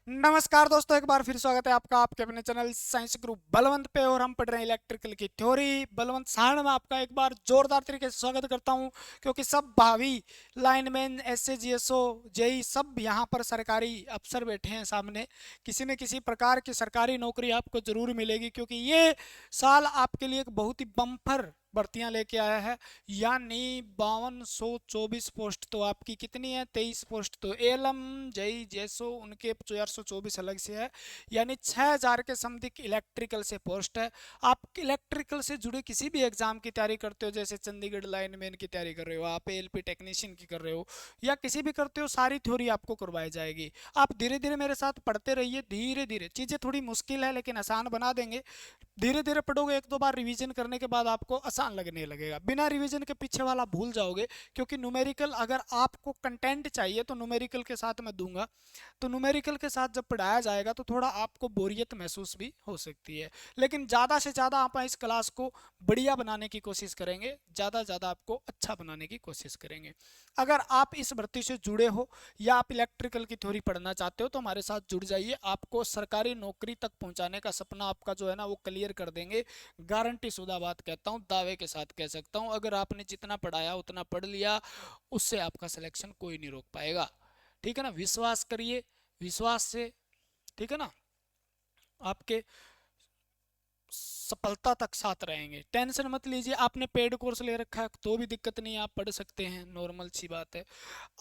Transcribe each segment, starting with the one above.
नमस्कार दोस्तों, एक बार फिर स्वागत है आपका आपके अपने चैनल साइंस ग्रुप बलवंत पे। और हम पढ़ रहे हैं इलेक्ट्रिकल की थ्योरी। बलवंत सहारण में आपका एक बार जोरदार तरीके से स्वागत करता हूं, क्योंकि सब भावी लाइनमैन, एसए, जीएसओ, जेई सब यहां पर सरकारी अफसर बैठे हैं सामने। किसी न किसी प्रकार की सरकारी नौकरी आपको जरूर मिलेगी, क्योंकि ये साल आपके लिए एक बहुत ही बम्पर भर्तियां लेके आया है। यानी 5224 पोस्ट तो आपकी कितनी है, 23 पोस्ट तो एलएम, जेई, जेसो उनके 424 अलग से है। यानी 6000 के समथिंग इलेक्ट्रिकल से पोस्ट है। आप इलेक्ट्रिकल से जुड़े किसी भी एग्जाम की तैयारी करते हो, जैसे चंडीगढ़ लाइनमैन की तैयारी कर रहे हो, आप एएलपी टेक्नीशियन की कर रहे हो, या किसी भी करते हो, सारी थ्योरी आपको करवाई जाएगी। आप धीरे धीरे मेरे साथ पढ़ते रहिए। धीरे धीरे चीजें थोड़ी मुश्किल है, लेकिन आसान बना देंगे। धीरे धीरे पढ़ोगे, एक दो बार रिवीजन करने के बाद आपको आसान लगने लगेगा। बिना रिवीजन के पीछे वाला भूल जाओगे, क्योंकि न्यूमेरिकल अगर आपको कंटेंट चाहिए तो न्यूमेरिकल के साथ मैं दूंगा। तो न्यूमेरिकल के साथ जब पढ़ाया जाएगा तो थोड़ा आपको बोरियत महसूस भी हो सकती है, लेकिन ज़्यादा से ज़्यादा आप इस क्लास को बढ़िया बनाने की कोशिश करेंगे, ज़्यादा ज़्यादा आपको अच्छा बनाने की कोशिश करेंगे। अगर आप इस भर्ती से जुड़े हो या आप इलेक्ट्रिकल की थ्योरी पढ़ना चाहते हो तो हमारे साथ जुड़ जाइए। आपको सरकारी नौकरी तक पहुंचाने का सपना आपका जो है ना वो क्लियर कर देंगे। गारंटी शुदा बात कहता हूँ, दावे के साथ कह सकता हूँ। अगर आपने जितना पढ़ाया उतना पढ़ लिया, उससे आपका सिलेक्शन कोई नहीं रोक पाएगा। ठीक है ना, विश्वास करिए। विश्वास से, ठीक है ना, आपके सफलता तक साथ रहेंगे। टेंशन मत लीजिए। आपने पेड कोर्स ले रखा है तो भी दिक्कत नहीं है, आप पढ़ सकते हैं, नॉर्मल सी बात है।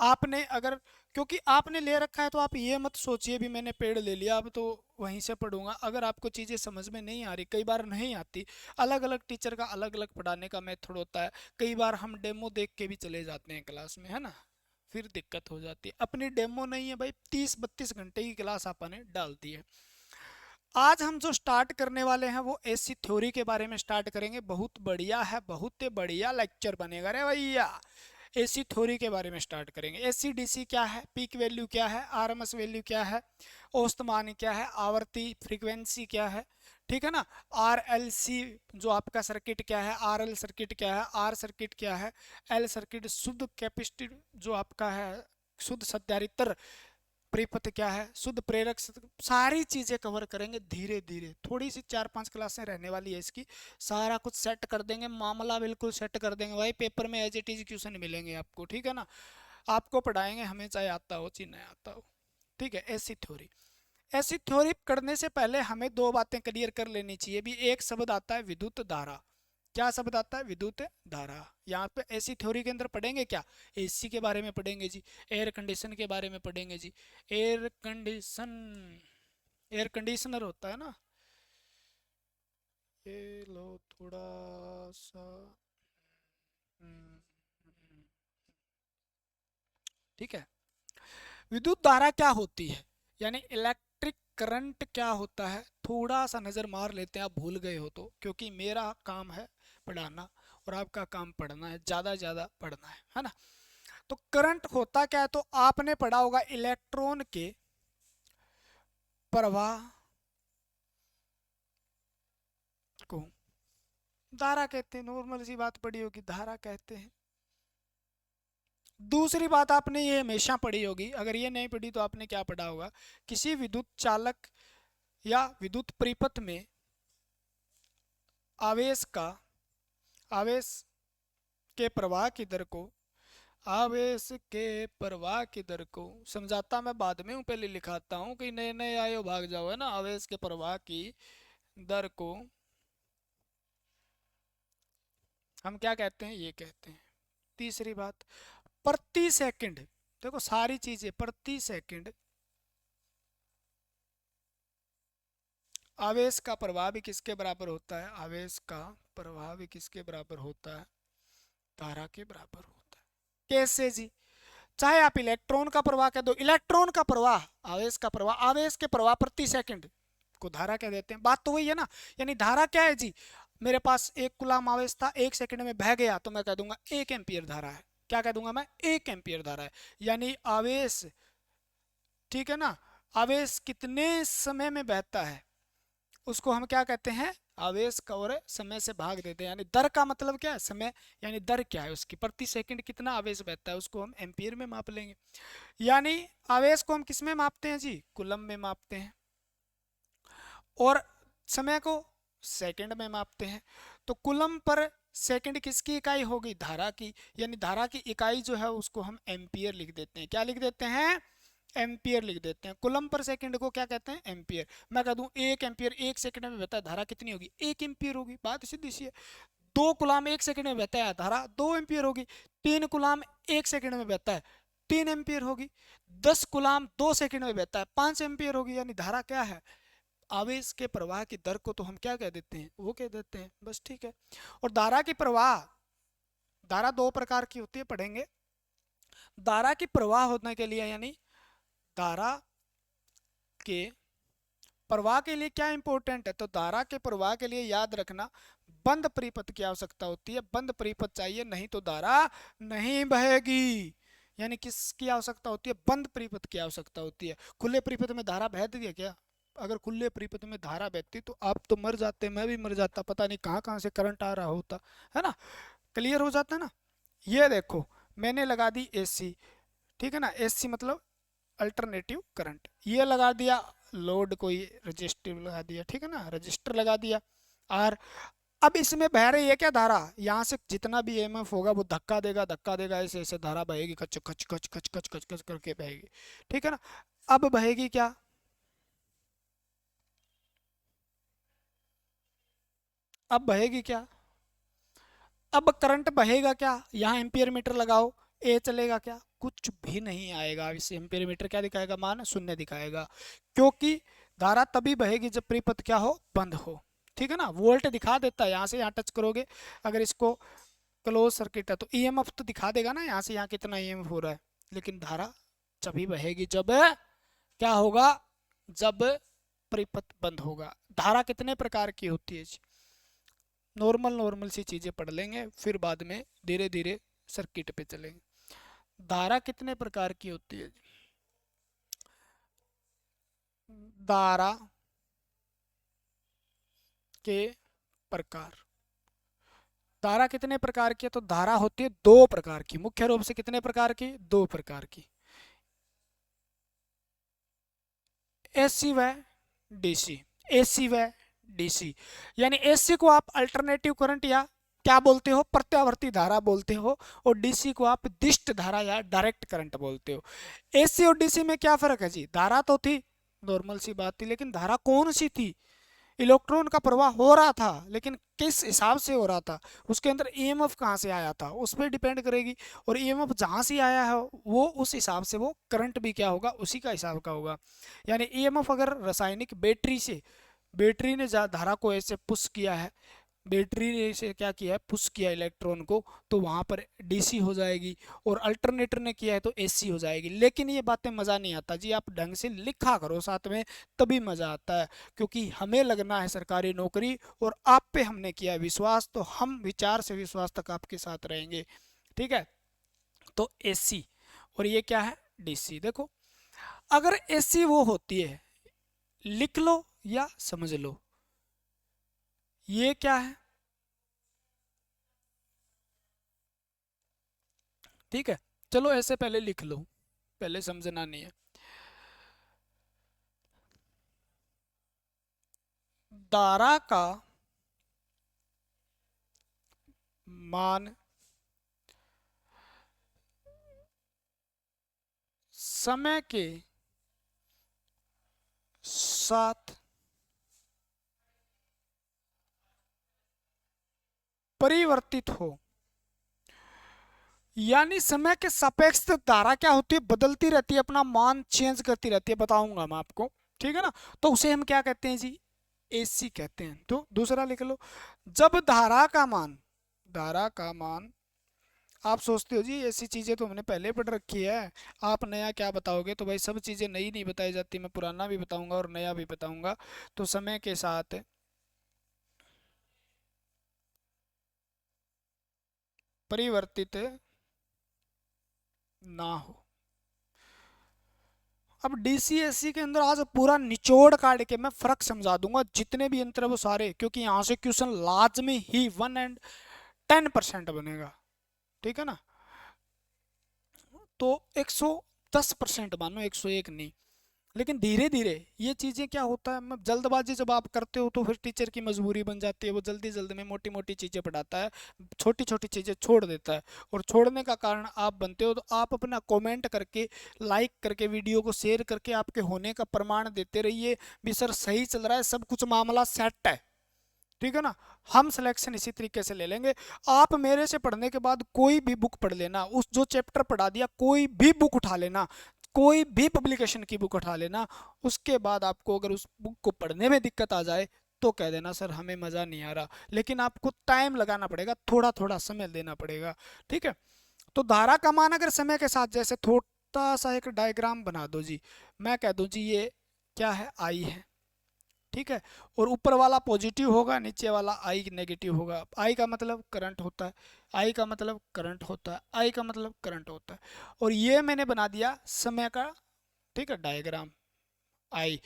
आपने अगर, क्योंकि आपने ले रखा है तो आप ये मत सोचिए भी मैंने पेड ले लिया अब तो वहीं से पढ़ूंगा। अगर आपको चीज़ें समझ में नहीं आ रही, कई बार नहीं आती, अलग अलग टीचर का अलग अलग पढ़ाने का मेथड होता है। कई बार हम डेमो देख के भी चले जाते हैं क्लास में, है ना, फिर दिक्कत हो जाती है। अपनी डेमो नहीं है भाई, 30-32 घंटे की क्लास आपने डाल दी है। आज हम जो स्टार्ट करने वाले हैं वो एसी थ्योरी के बारे में स्टार्ट करेंगे। बहुत बढ़िया है, बहुत बढ़िया लेक्चर बनेगा रे भैया। एसी थ्योरी के बारे में स्टार्ट करेंगे। एसी डीसी क्या है, पीक वैल्यू क्या है, आरएमएस वैल्यू क्या है, औसत मान क्या है, आवर्ती फ्रीक्वेंसी क्या है, ठीक है ना, आरएलसी जो आपका सर्किट क्या है, आरएल सर्किट क्या है, आर सर्किट क्या है, एल सर्किट शुद्ध कैपेसिटी जो आपका है, शुद्ध संधारित्र परिपथ क्या है, शुद्ध प्रेरक, सारी चीजें कवर करेंगे धीरे धीरे। थोड़ी सी 4-5 क्लासें रहने वाली है इसकी। सारा कुछ सेट कर देंगे, मामला बिल्कुल सेट कर देंगे भाई। पेपर में एज इट इज क्वेश्चन मिलेंगे आपको, ठीक है ना। आपको पढ़ाएंगे, हमें चाहे आता हो चाहे नहीं आता हो। ठीक है, ऐसी थ्योरी। ऐसी थ्योरी करने से पहले हमें दो बातें क्लियर कर लेनी चाहिए भी। एक शब्द आता है विद्युत धारा। क्या शब्द आता है, विद्युत धारा। यहाँ पे ऐसी थ्योरी के अंदर पढ़ेंगे क्या, एसी के बारे में पढ़ेंगे जी, एयर कंडीशन के बारे में पढ़ेंगे जी। एयर कंडीशन, एयर कंडीशनर होता है ना, ये लो थोड़ा सा, हम्म, ठीक है। विद्युत धारा क्या होती है, यानी इलेक्ट्रिक करंट क्या होता है, थोड़ा सा नज़र मार लेते हैं। आप भूल गए हो तो, क्योंकि मेरा काम है पढ़ाना और आपका काम पढ़ना है, ज़्यादा ज़्यादा पढ़ना है ना। तो करंट होता क्या है, तो आपने पढ़ा होगा इलेक्ट्रॉन के प्रवाह को धारा कहते हैं। नॉर्मल सी बात पढ़ी होगी, धारा कहते हैं। दूसरी बात आपने ये हमेशा पढ़ी होगी, अगर ये नहीं पढ़ी तो आपने क्या पढ़ा होगा, किसी विद्युत चालक या विद्युत परिपथ में आवेश का, आवेश के प्रवाह की दर को, आवेश के प्रवाह की दर को समझाता मैं बाद में हूँ, पहले लिखाता हूँ कि नए नए आए हो भाग जाओ, है ना। आवेश के प्रवाह की दर को हम क्या कहते हैं, ये कहते हैं। तीसरी बात, प्रति सेकंड, देखो सारी चीजें प्रति सेकंड आवेश का प्रवाह भी किसके बराबर होता है, आवेश का प्रवाह भी किसके बराबर होता है, धारा के बराबर होता है। कैसे जी, चाहे आप इलेक्ट्रॉन का प्रवाह कह दो, इलेक्ट्रॉन का प्रवाह, आवेश का प्रवाह, आवेश के प्रवाह प्रति सेकंड को धारा कह देते हैं। बात तो वही है ना। यानी धारा क्या है जी, मेरे पास 1 कूलम आवेश था, 1 सेकंड में बह गया तो मैं कह दूंगा 1 एम्पियर धारा है। क्या कह दूंगा मैं, 1 एम्पियर धारा है। यानी आवेश, ठीक है ना, आवेश कितने समय में बहता है उसको हम क्या कहते हैं, आवेश का और समय से भाग देते हैं। यानी दर का मतलब क्या है, समय, यानी दर क्या है उसकी, प्रति सेकंड कितना आवेश बहता है उसको हम एम्पीयर में माप लेंगे। यानी आवेश को हम किस में मापते हैं जी, कूलम में मापते हैं, और समय को सेकंड में मापते हैं। तो कूलम पर सेकंड किसकी इकाई होगी, धारा की, यानी धारा की इकाई जो है उसको हम एम्पियर लिख देते हैं। क्या लिख देते हैं, एम्पियर लिख देते हैं। कूलम पर सेकंड को क्या कहते हैं, एम्पियर। मैं कह दूं 1 एम्पियर 1 सेकंड में बहता है, धारा कितनी होगी, 1 एम्पियर होगी। बात सीधी सी है। 2 कूलाम 1 सेकंड में बहता है, धारा 2 एम्पियर होगी। 3 कूलाम 1 सेकंड में बहता है, 3 एम्पियर होगी। 10 कूलाम 2 सेकंड में बहता है, 5 एम्पियर होगी। यानी धारा क्या है, आवेश के प्रवाह की दर को तो हम क्या कह देते हैं, वो कह देते हैं, बस ठीक है। और धारा की प्रवाह, धारा 2 प्रकार की होती है, पढ़ेंगे। धारा की प्रवाह होने के लिए, यानी धारा के प्रवाह के लिए क्या इंपॉर्टेंट है, तो धारा के प्रवाह के लिए याद रखना बंद परिपथ की आवश्यकता होती है। बंद परिपथ चाहिए, नहीं तो धारा नहीं बहेगी। यानी किसकी आवश्यकता होती है, बंद परिपथ की आवश्यकता होती है। खुले परिपथ में धारा बह दी है क्या, अगर खुले परिपथ में धारा बहती तो आप तो मर जाते, मैं भी मर जाता, पता नहीं कहाँ कहाँ से करंट आ रहा होता, है ना। क्लियर हो जाता ना। ये देखो मैंने लगा दी एसी, ठीक है ना, एसी मतलब अल्टरनेटिव करंट, ये लगा दिया लोड, कोई रजिस्टिव लगा दिया, ठीक है ना, रजिस्टर लगा दिया। और अब इसमें बह रही है क्या धारा, यहाँ से जितना भी ईएमएफ होगा वो धक्का देगा, ऐसे ऐसे धारा बहेगी, कच कच कच कच कच कच कच करके बहेगी, ठीक है ना। अब बहेगी क्या, अब बहेगी क्या, अब करंट बहेगा क्या, यहाँ एम्पियर मीटर लगाओ, ए चलेगा क्या, कुछ भी नहीं आएगा। इस एम्पियर मीटर क्या दिखाएगा, मान शून्य दिखाएगा, क्योंकि धारा तभी बहेगी जब परिपथ क्या हो, बंद हो, ठीक है ना। वोल्ट दिखा देता है, यहाँ से यहाँ टच करोगे, अगर इसको क्लोज सर्किट है तो ईएमएफ तो दिखा देगा ना, यहाँ से यहाँ कितना ईएमएफ हो रहा है। लेकिन धारा तभी बहेगी जब क्या होगा, जब परिपथ बंद होगा। धारा कितने प्रकार की होती है जी, नॉर्मल नॉर्मल सी चीजें पढ़ लेंगे, फिर बाद में धीरे धीरे सर्किट पे चलेंगे। धारा कितने प्रकार की होती है, धारा के प्रकार, धारा कितने प्रकार की है, तो धारा होती है 2 प्रकार की, मुख्य रूप से कितने प्रकार की, 2 प्रकार की, एसी व डीसी, एसी व डीसी। यानी एसी को आप अल्टरनेटिव करंट या क्या बोलते हो, प्रत्यावर्ती धारा बोलते हो, और डीसी को आप दिष्ट धारा या डायरेक्ट करंट बोलते हो। एसी और डीसी में क्या फर्क है जी, धारा तो थी, नॉर्मल सी बात थी, लेकिन धारा कौन सी थी, इलेक्ट्रॉन का प्रवाह हो रहा था, लेकिन किस हिसाब से हो रहा था, उसके अंदर ईएमएफ कहाँ से आया था, उस पर डिपेंड करेगी। और ईएमएफ जहाँ से आया है वो उस हिसाब से वो करंट भी क्या होगा, उसी का हिसाब का होगा। यानी ईएमएफ अगर रासायनिक बैटरी से, बैटरी ने धारा को ऐसे पुश किया है, बैटरी ने इसे क्या किया है, पुश किया इलेक्ट्रॉन को, तो वहां पर डीसी हो जाएगी, और अल्टरनेटर ने किया है तो एसी हो जाएगी। लेकिन ये बातें मज़ा नहीं आता जी, आप ढंग से लिखा करो साथ में, तभी मज़ा आता है, क्योंकि हमें लगना है सरकारी नौकरी, और आप पे हमने किया है विश्वास, तो हम विचार से विश्वास तक आपके साथ रहेंगे, ठीक है। तो एसी, और ये क्या है, डीसी। देखो अगर एसी वो होती है, लिख लो या समझ लो, ये क्या है, ठीक है। चलो ऐसे पहले लिख लो, पहले समझना नहीं है। धारा का मान समय के साथ परिवर्तित हो, यानी समय के सापेक्ष धारा क्या होती है, बदलती रहती है, अपना मान चेंज करती रहती है, बताऊंगा मैं आपको, ठीक है ना। तो उसे हम क्या कहते हैं जी, एसी कहते हैं। तो दूसरा लिख लो, जब धारा का मान, धारा का मान, आप सोचते हो जी ऐसी चीजें तो हमने पहले पढ़ रखी है, आप नया क्या बताओगे, तो भाई सब चीजें नई नहीं बताई जाती, मैं पुराना भी बताऊंगा और नया भी बताऊंगा। तो समय के साथ परिवर्तित ना हो, अब डीसीएससी के अंदर आज पूरा निचोड़ काट के मैं फर्क समझा दूंगा, जितने भी अंतर है वो सारे, क्योंकि यहाँ से क्वेश्चन लाजमी ही 110% बनेगा, ठीक है ना। तो 110% मानो, 101 नहीं। लेकिन धीरे धीरे ये चीजें क्या होता है, मैं जल्दबाजी जब आप करते हो तो फिर टीचर की मजबूरी बन जाती है, वो जल्दी जल्दी में मोटी मोटी चीजें पढ़ाता है, छोटी छोटी चीजें छोड़ देता है। और छोड़ने का कारण आप बनते हो, तो आप अपना कमेंट करके, लाइक करके, वीडियो को शेयर करके आपके होने का प्रमाण देते रहिए भी सर सही चल रहा है, सब कुछ मामला सेट है, ठीक है ना। हम सिलेक्शन इसी तरीके से ले लेंगे। आप मेरे से पढ़ने के बाद कोई भी बुक पढ़ लेना, उस जो चैप्टर पढ़ा दिया कोई भी बुक उठा लेना, कोई भी पब्लिकेशन की बुक उठा लेना, उसके बाद आपको अगर उस बुक को पढ़ने में दिक्कत आ जाए तो कह देना सर हमें मज़ा नहीं आ रहा। लेकिन आपको टाइम लगाना पड़ेगा, थोड़ा थोड़ा समय देना पड़ेगा, ठीक है। तो धारा का मान अगर समय के साथ, जैसे थोड़ा सा एक डायग्राम बना दो जी, मैं कह दूं जी ये क्या है, आई है, ठीक है। और ऊपर वाला पॉजिटिव होगा, नीचे वाला आई नेगेटिव होगा। आई का मतलब करंट होता है, आई का मतलब करंट होता है, आई का मतलब करंट होता है। और ये मैंने बना दिया समय का, ठीक है, डायग्राम आई।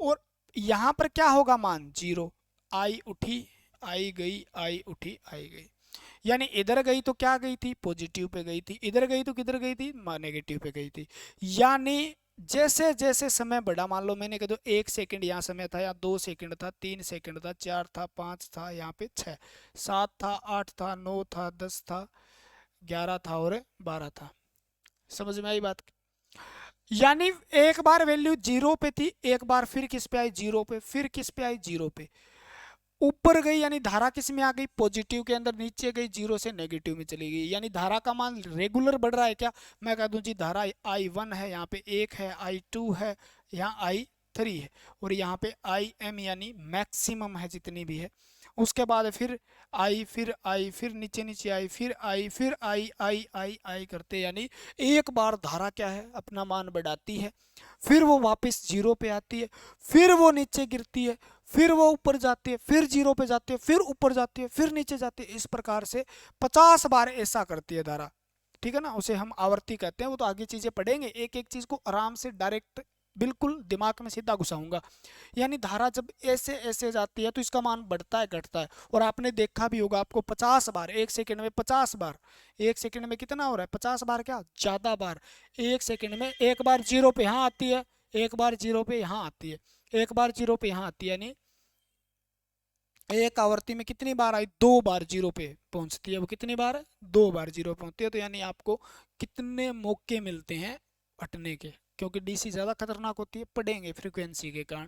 और यहाँ पर क्या होगा, मान जीरो, आई उठी आई गई, आई उठी आई गई। यानी इधर गई तो क्या गई थी, पॉजिटिव पे गई थी, इधर गई तो किधर गई थी, नेगेटिव पे गई थी। यानी जैसे जैसे समय बढ़ा, मान लो मैंने कह दो 1 सेकंड यहाँ समय था, या 2 सेकंड था, 3 सेकंड था, 4 था, 5 था, यहाँ पे 6, 7 था, 8 था, 9 था, 10 था, 11 था और 12 था। समझ में आई बात। यानी एक बार वैल्यू जीरो पे थी, एक बार फिर किस पे आई, जीरो पे, फिर किस पे आई, जीरो पे, ऊपर गई, यानी धारा किस में आ गई, पॉजिटिव के अंदर, नीचे गई, जीरो से नेगेटिव में चली गई। यानी धारा का मान रेगुलर बढ़ रहा है क्या, मैं कह दूं जी धारा I1 है, यहाँ पे 1 है, I2 है, यहाँ I3 है, और यहाँ पे IM यानी मैक्सिमम है जितनी भी है। उसके बाद फिर आई, फिर नीचे नीचे आई, फिर आई, फिर आई करते, यानी एक बार धारा क्या है, अपना मान बढ़ाती है, फिर वो वापस जीरो पे आती है, फिर वो नीचे गिरती है, फिर वो ऊपर जाती है, फिर जीरो पे जाती है, फिर ऊपर जाती है, फिर नीचे जाती है। इस प्रकार से 50 बार ऐसा करती है धारा, ठीक है ना। उसे हम आवर्ती कहते हैं। वो तो आगे चीजें पढ़ेंगे, एक एक चीज को आराम से डायरेक्ट बिल्कुल दिमाग में सीधा घुसाऊंगा। यानी धारा जब ऐसे ऐसे जाती है तो इसका मान बढ़ता है, घटता है। और आपने देखा भी होगा, आपको 50 बार, 1 सेकंड में 50 बार, 1 सेकंड में कितना हो रहा है, 50 बार, क्या ज्यादा बार, 1 सेकंड में एक बार जीरो पे यहाँ आती है, एक बार जीरो पे यहाँ आती है, एक बार जीरो पे यहाँ आती है। यानी एक आवर्ती में कितनी बार आई, 2 बार जीरो पे पहुंचती है। वो कितनी बार है, 2 बार जीरो पहुंचती है। तो यानी आपको कितने मौके मिलते हैं हटने के, क्योंकि डीसी ज्यादा खतरनाक होती है, पढ़ेंगे फ्रीक्वेंसी के कारण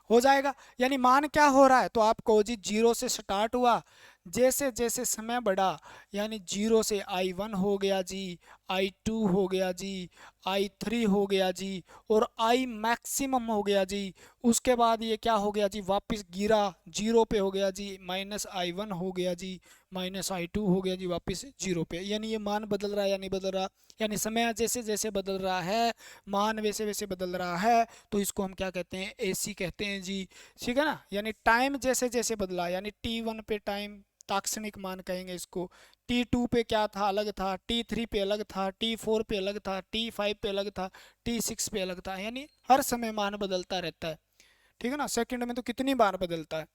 हो जाएगा। यानी मान क्या हो रहा है, तो आपको जी जीरो से स्टार्ट हुआ, जैसे जैसे समय बढ़ा, यानी जीरो से I1 हो गया जी, I2 हो गया जी, I3 हो गया जी, और I मैक्सिमम हो गया जी। उसके बाद ये क्या हो गया जी, वापस गिरा, जीरो पे हो गया जी, -I1 हो गया जी, -I2 हो गया जी, वापस जीरो पे। यानी ये मान बदल रहा है या नहीं बदल रहा, यानी समय जैसे जैसे बदल रहा है, मान वैसे वैसे बदल रहा है, तो इसको हम क्या कहते हैं, एसी कहते हैं जी, ठीक है ना। यानी टाइम जैसे जैसे बदला, यानी T1 पे टाइम तात्क्षणिक मान कहेंगे इसको, T2 पे क्या था, अलग था, T3 पे अलग था, T4 पे अलग था, T5 पे अलग था, T6 पे अलग था। यानी हर समय मान बदलता रहता है, ठीक है ना। सेकंड में तो कितनी बार बदलता है,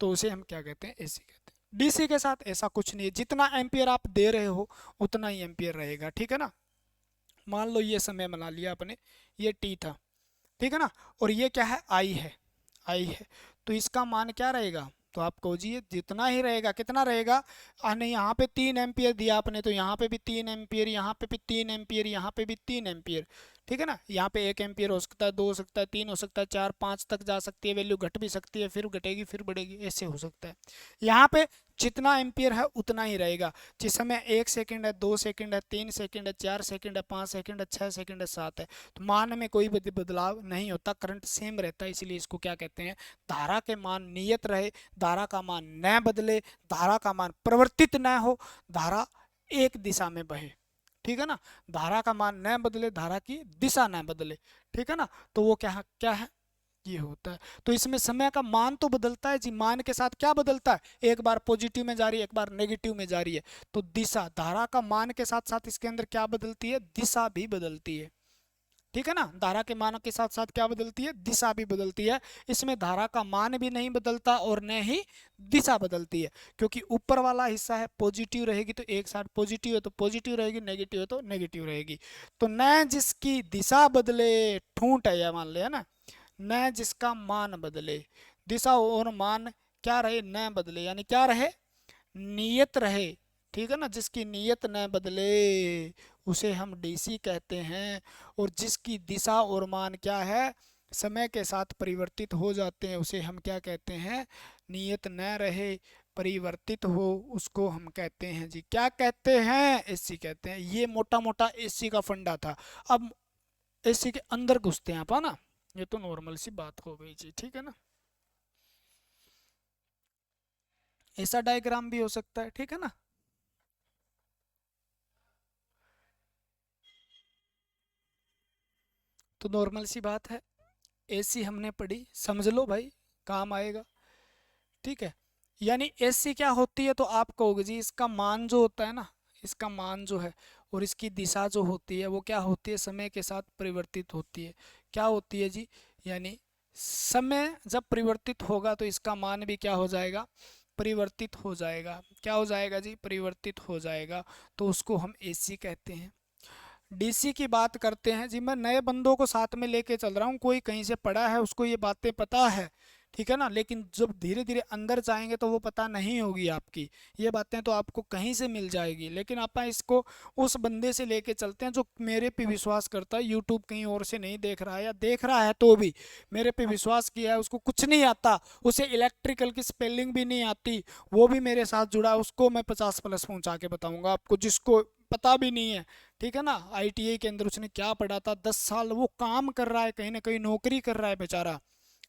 तो उसे हम क्या कहते हैं, एसी कहते हैं। डीसी के साथ ऐसा कुछ नहीं है, जितना एम्पियर आप दे रहे हो उतना ही एम्पियर रहेगा, ठीक है ना। मान लो ये समय बना लिया आपने, ये टी था, ठीक है ना, और ये क्या है, आई है, आई है, तो इसका मान क्या रहेगा, तो आप खोजिए, जितना ही रहेगा, कितना रहेगा, नहीं यहाँ पे 3 एम्पियर दिया आपने, तो यहाँ पे भी 3 एम्पियर, यहाँ पे भी 3 एम्पियर, यहाँ पे भी 3 एम्पियर, ठीक है ना। यहाँ पे 1 एम्पियर हो सकता है, 2 हो सकता है, 3 हो सकता है, 4, 5 तक जा सकती है वैल्यू, घट भी सकती है, फिर घटेगी, फिर बढ़ेगी, ऐसे हो सकता है। यहाँ पे जितना एम्पियर है उतना ही रहेगा। जिस समय 1 सेकंड है, 2 सेकंड है, 3 सेकंड है, 4 सेकंड है, 5 सेकंड है, 6 सेकंड है, 7 है, तो मान में कोई बदलाव नहीं होता, करंट सेम रहता है। इसीलिए इसको क्या कहते हैं, धारा के मान नियत रहे, धारा का मान न बदले, धारा का मान परिवर्तित न हो, धारा एक दिशा में बहे, ठीक है ना। धारा का मान न बदले, धारा की दिशा न बदले, ठीक है ना। तो वो क्या क्या है, ये होता है। तो इसमें समय का मान तो बदलता है जी, मान के साथ क्या बदलता है, एक बार पॉजिटिव में जा रही है, एक बार नेगेटिव में जा रही है, तो दिशा, धारा का मान के साथ साथ इसके अंदर क्या बदलती है, दिशा भी बदलती है, ठीक है ना। धारा के मान के साथ साथ क्या बदलती है, दिशा भी बदलती है। इसमें धारा का मान भी नहीं बदलता और न ही दिशा बदलती है, क्योंकि ऊपर वाला हिस्सा है पॉजिटिव रहेगी तो एक साइड पॉजिटिव है तो पॉजिटिव रहेगी, नेगेटिव है तो नेगेटिव रहेगी। तो न जिसकी दिशा बदले ठूंठ है, यह मान लिया ना, न जिसका मान बदले, दिशा और मान क्या रहे, न बदले, यानी क्या रहे, नियत रहे। ठीक है ना, जिसकी नियत न बदले उसे हम डीसी कहते हैं। और जिसकी दिशा और मान क्या है, समय के साथ परिवर्तित हो जाते हैं, उसे हम क्या कहते हैं, नियत न रहे, परिवर्तित हो, उसको हम कहते हैं जी, क्या कहते हैं, एसी कहते हैं। ये मोटा मोटा एसी का फंडा था। अब एसी के अंदर घुसते हैं आप, है ना। ये तो नॉर्मल सी बात हो गई जी, ठीक है ना। ऐसा डायग्राम भी हो सकता है, ठीक है ना। तो नॉर्मल सी बात है, एसी हमने पढ़ी, समझ लो भाई, काम आएगा। ठीक है, यानी एसी क्या होती है, तो आप कहोगे जी इसका मान जो होता है ना, इसका मान जो है और इसकी दिशा जो होती है वो क्या होती है, समय के साथ परिवर्तित होती है। क्या होती है जी, यानी समय जब परिवर्तित होगा तो इसका मान भी क्या हो जाएगा, परिवर्तित हो जाएगा। क्या हो जाएगा जी, परिवर्तित हो जाएगा। तो उसको हम एसी कहते हैं। डीसी की बात करते हैं जी, मैं नए बंदों को साथ में लेके चल रहा हूँ, कोई कहीं से पढ़ा है उसको ये बातें पता है, ठीक है ना, लेकिन जब धीरे धीरे अंदर जाएंगे तो वो पता नहीं होगी आपकी, ये बातें तो आपको कहीं से मिल जाएगी। लेकिन आप इसको उस बंदे से लेके चलते हैं जो मेरे पे विश्वास करता है, यूट्यूब कहीं और से नहीं देख रहा है, या देख रहा है तो भी मेरे पे विश्वास किया है, उसको कुछ नहीं आता, उसे इलेक्ट्रिकल की स्पेलिंग भी नहीं आती, वो भी मेरे साथ जुड़ा है, उसको मैं 50+ पहुंचा के बताऊंगा आपको, जिसको पता भी नहीं है। ठीक है ना, आईटीआई के अंदर उसने क्या पढ़ा था, 10 साल वो काम कर रहा है, कहीं ना कहीं नौकरी कर रहा है बेचारा।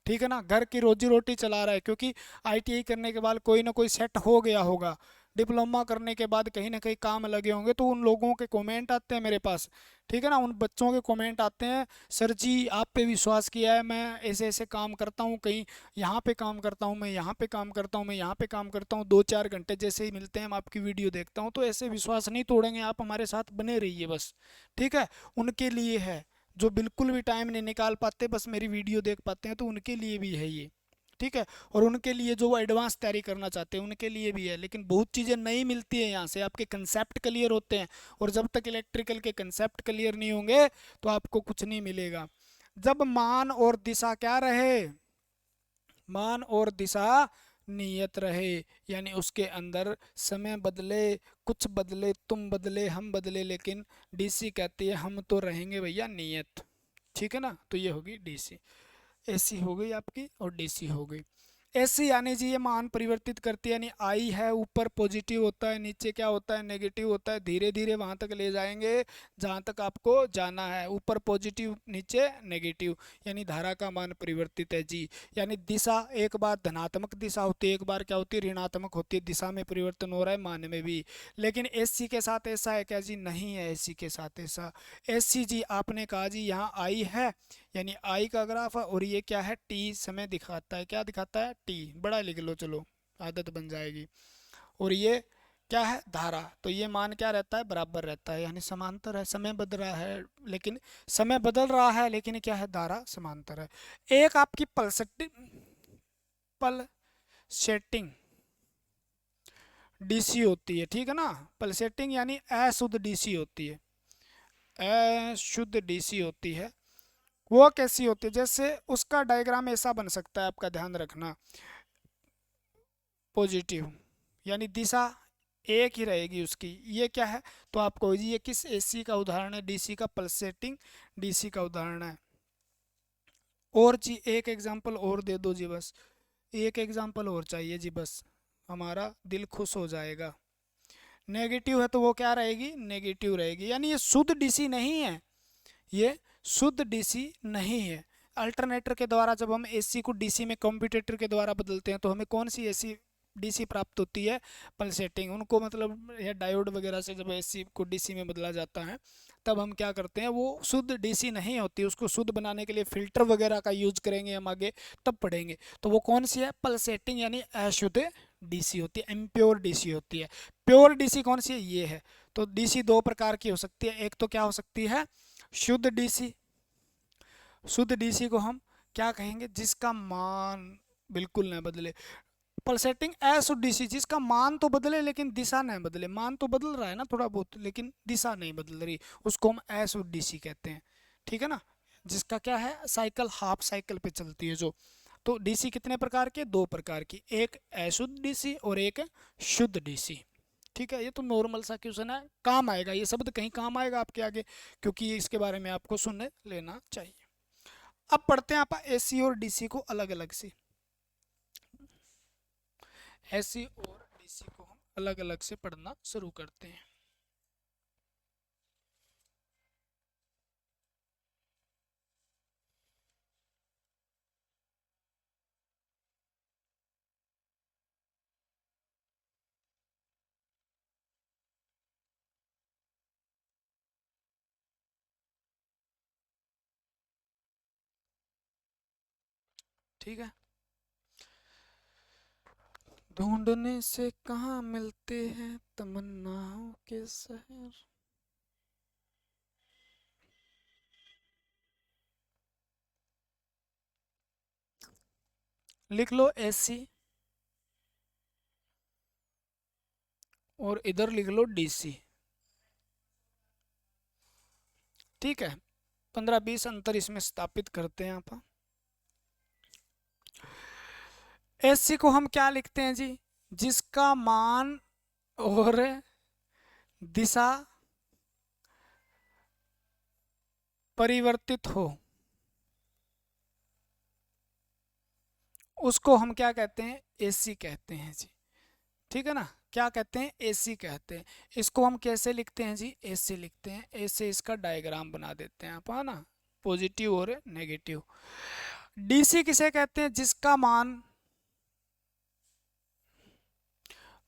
ठीक है ना, घर की रोजी रोटी चला रहा है, क्योंकि आईटीआई करने के बाद कोई ना कोई सेट हो गया होगा, डिप्लोमा करने के बाद कहीं ना कहीं काम लगे होंगे, तो उन लोगों के कमेंट आते हैं मेरे पास। ठीक है ना, उन बच्चों के कमेंट आते हैं, सर जी आप पे विश्वास किया है, मैं ऐसे ऐसे काम करता हूँ, कहीं यहाँ पे काम करता हूँ, मैं यहाँ पे काम करता हूँ, मैं यहाँ पे काम करता हूँ, 2-4 घंटे जैसे ही मिलते हैं मैं आपकी वीडियो देखता हूँ, तो ऐसे विश्वास नहीं तोड़ेंगे, आप हमारे साथ बने रहिए बस। ठीक है, उनके लिए है, जो बिल्कुल भी टाइम नहीं निकाल पाते, बस मेरी वीडियो देख पाते हैं, तो उनके लिए भी है ये। ठीक है, और उनके लिए जो वो एडवांस तैयारी करना चाहते हैं उनके लिए भी है। लेकिन बहुत चीज़ें नहीं मिलती है यहाँ से, आपके कंसेप्ट क्लियर होते हैं, और जब तक इलेक्ट्रिकल के कंसेप्ट क्लियर नहीं होंगे तो आपको कुछ नहीं मिलेगा। जब मान और दिशा क्या रहे, मान और दिशा नियत रहे, यानी उसके अंदर समय बदले, कुछ बदले, तुम बदले, हम बदले, लेकिन डीसी कहती है हम तो रहेंगे भैया नियत। ठीक है ना, तो ये होगी डीसी। एसी हो गई आपकी और डीसी हो गई। एसी यानी जी ये मान परिवर्तित करती है, यानी आई है ऊपर पॉजिटिव होता है, नीचे क्या होता है, नेगेटिव होता है, धीरे धीरे वहां तक ले जाएंगे जहां तक आपको जाना है, ऊपर पॉजिटिव नीचे नेगेटिव, यानी धारा का मान परिवर्तित है जी। यानी दिशा एक बार धनात्मक दिशा होती है, एक बार क्या होती है, ऋणात्मक होती है, दिशा में परिवर्तन हो रहा है, मान में भी। लेकिन एसी के साथ ऐसा है क्या जी, नहीं है एसी के साथ ऐसा। एसी जी आपने कहा जी यहाँ आई है, यानी आई का ग्राफ है, और ये क्या है, टी समय दिखाता है, क्या दिखाता है, टी, बड़ा लिख लो चलो, आदत बन जाएगी। और ये क्या है, धारा, तो ये मान क्या रहता है, बराबर रहता है, यानी समांतर है। समय बदल रहा है लेकिन, समय बदल रहा है लेकिन क्या है, धारा समांतर है। एक आपकी पल्सेटिंग डीसी होती है, ठीक है ना, पल्सेटिंग यानी अशुद्ध डीसी होती है, अशुद्ध डीसी होती है। वो कैसी होती है, जैसे उसका डायग्राम ऐसा बन सकता है, आपका ध्यान रखना, पॉजिटिव यानी दिशा एक ही रहेगी उसकी, ये क्या है, तो आपको जी ये किस एसी का उदाहरण है, डीसी का, पल्सेटिंग डीसी का उदाहरण है। और जी एक एग्जांपल और दे दो जी, बस एक एग्जांपल और चाहिए जी, बस हमारा दिल खुश हो जाएगा। नेगेटिव है तो वो क्या रहेगी, नेगेटिव रहेगी, यानी ये शुद्ध डीसी नहीं है, ये शुद्ध डीसी नहीं है। अल्टरनेटर के द्वारा जब हम एसी को डीसी में कम्यूटेटर के द्वारा बदलते हैं तो हमें कौन सी एसी डीसी प्राप्त होती है, पल्सेटिंग। उनको मतलब ये डायोड वगैरह से जब एसी को डीसी में बदला जाता है तब हम क्या करते हैं, वो शुद्ध डीसी नहीं होती, उसको शुद्ध बनाने के लिए फिल्टर वगैरह का यूज करेंगे हम आगे, तब पढ़ेंगे। तो वो कौन सी है, पल्सेटिंग यानी अशुद्ध डीसी होती है, इम्प्योर डीसी होती है। प्योर डीसी कौन सी है, ये है। तो डीसी दो प्रकार की हो सकती है, एक तो क्या हो सकती है, शुद्ध डीसी, शुद्ध डीसी को हम क्या कहेंगे? जिसका मान बिल्कुल न बदले। पल्सेटिंग अशुद्ध डीसी, जिसका मान तो बदले लेकिन दिशा न बदले। मान तो बदल रहा है ना थोड़ा बहुत, लेकिन दिशा नहीं बदल रही, उसको हम अशुद्ध डीसी कहते हैं। ठीक है ना? जिसका क्या है, साइकिल हाफ साइकिल पे चलती है जो। तो डीसी कितने प्रकार के? दो प्रकार की, एक अशुद्ध डीसी और एक शुद्ध डीसी। ठीक है, ये तो नॉर्मल सा क्वेश्चन है, काम आएगा ये शब्द, कहीं काम आएगा आपके आगे, क्योंकि इसके बारे में आपको सुन लेना चाहिए। अब पढ़ते हैं आप एसी और डीसी को अलग अलग से। एसी और डीसी को हम अलग अलग से पढ़ना शुरू करते हैं। ठीक है, ढूंढने से कहाँ मिलते हैं तमन्नाओं के शहर। लिख लो एसी और इधर लिख लो डीसी। ठीक है, 15-20 अंतर इसमें स्थापित करते हैं आप। एसी को हम क्या लिखते हैं जी? जिसका मान और दिशा परिवर्तित हो, उसको हम क्या कहते हैं? एसी कहते हैं जी। ठीक है ना? क्या कहते हैं? एसी कहते हैं। इसको हम कैसे लिखते हैं जी? एसी लिखते हैं। ऐसे इसका डायग्राम बना देते हैं आप, है ना, पॉजिटिव और नेगेटिव। डीसी किसे कहते हैं? जिसका मान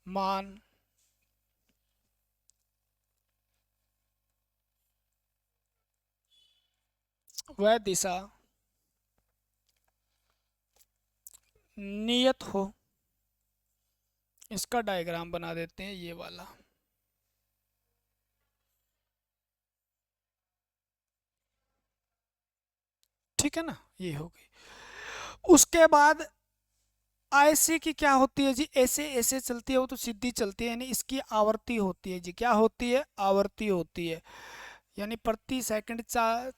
मान वह दिशा नियत हो। इसका डायग्राम बना देते हैं ये वाला। ठीक है ना? ये हो गई। उसके बाद आईसी की क्या होती है जी? ऐसे ऐसे चलती है, वो तो सीधी चलती है, यानी इसकी आवर्ती होती है जी। क्या होती है? आवर्ती होती है, यानी प्रति सेकंड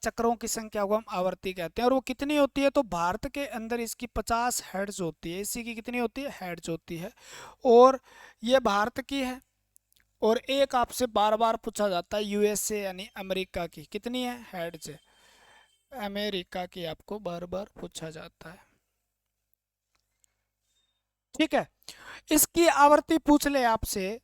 चक्रों की संख्या को हम आवर्ती कहते हैं। और वो कितनी होती है? तो भारत के अंदर इसकी 50 हर्ट्ज होती है। इसी की कितनी होती है? हर्ट्ज होती है। और ये भारत की है। और एक आपसे बार बार पूछा जाता है यूएसए यानी अमेरिका की कितनी है? हर्ट्ज। अमेरिका की आपको बार बार पूछा जाता है। ठीक है, इसकी आवर्ती पूछ ले आपसे,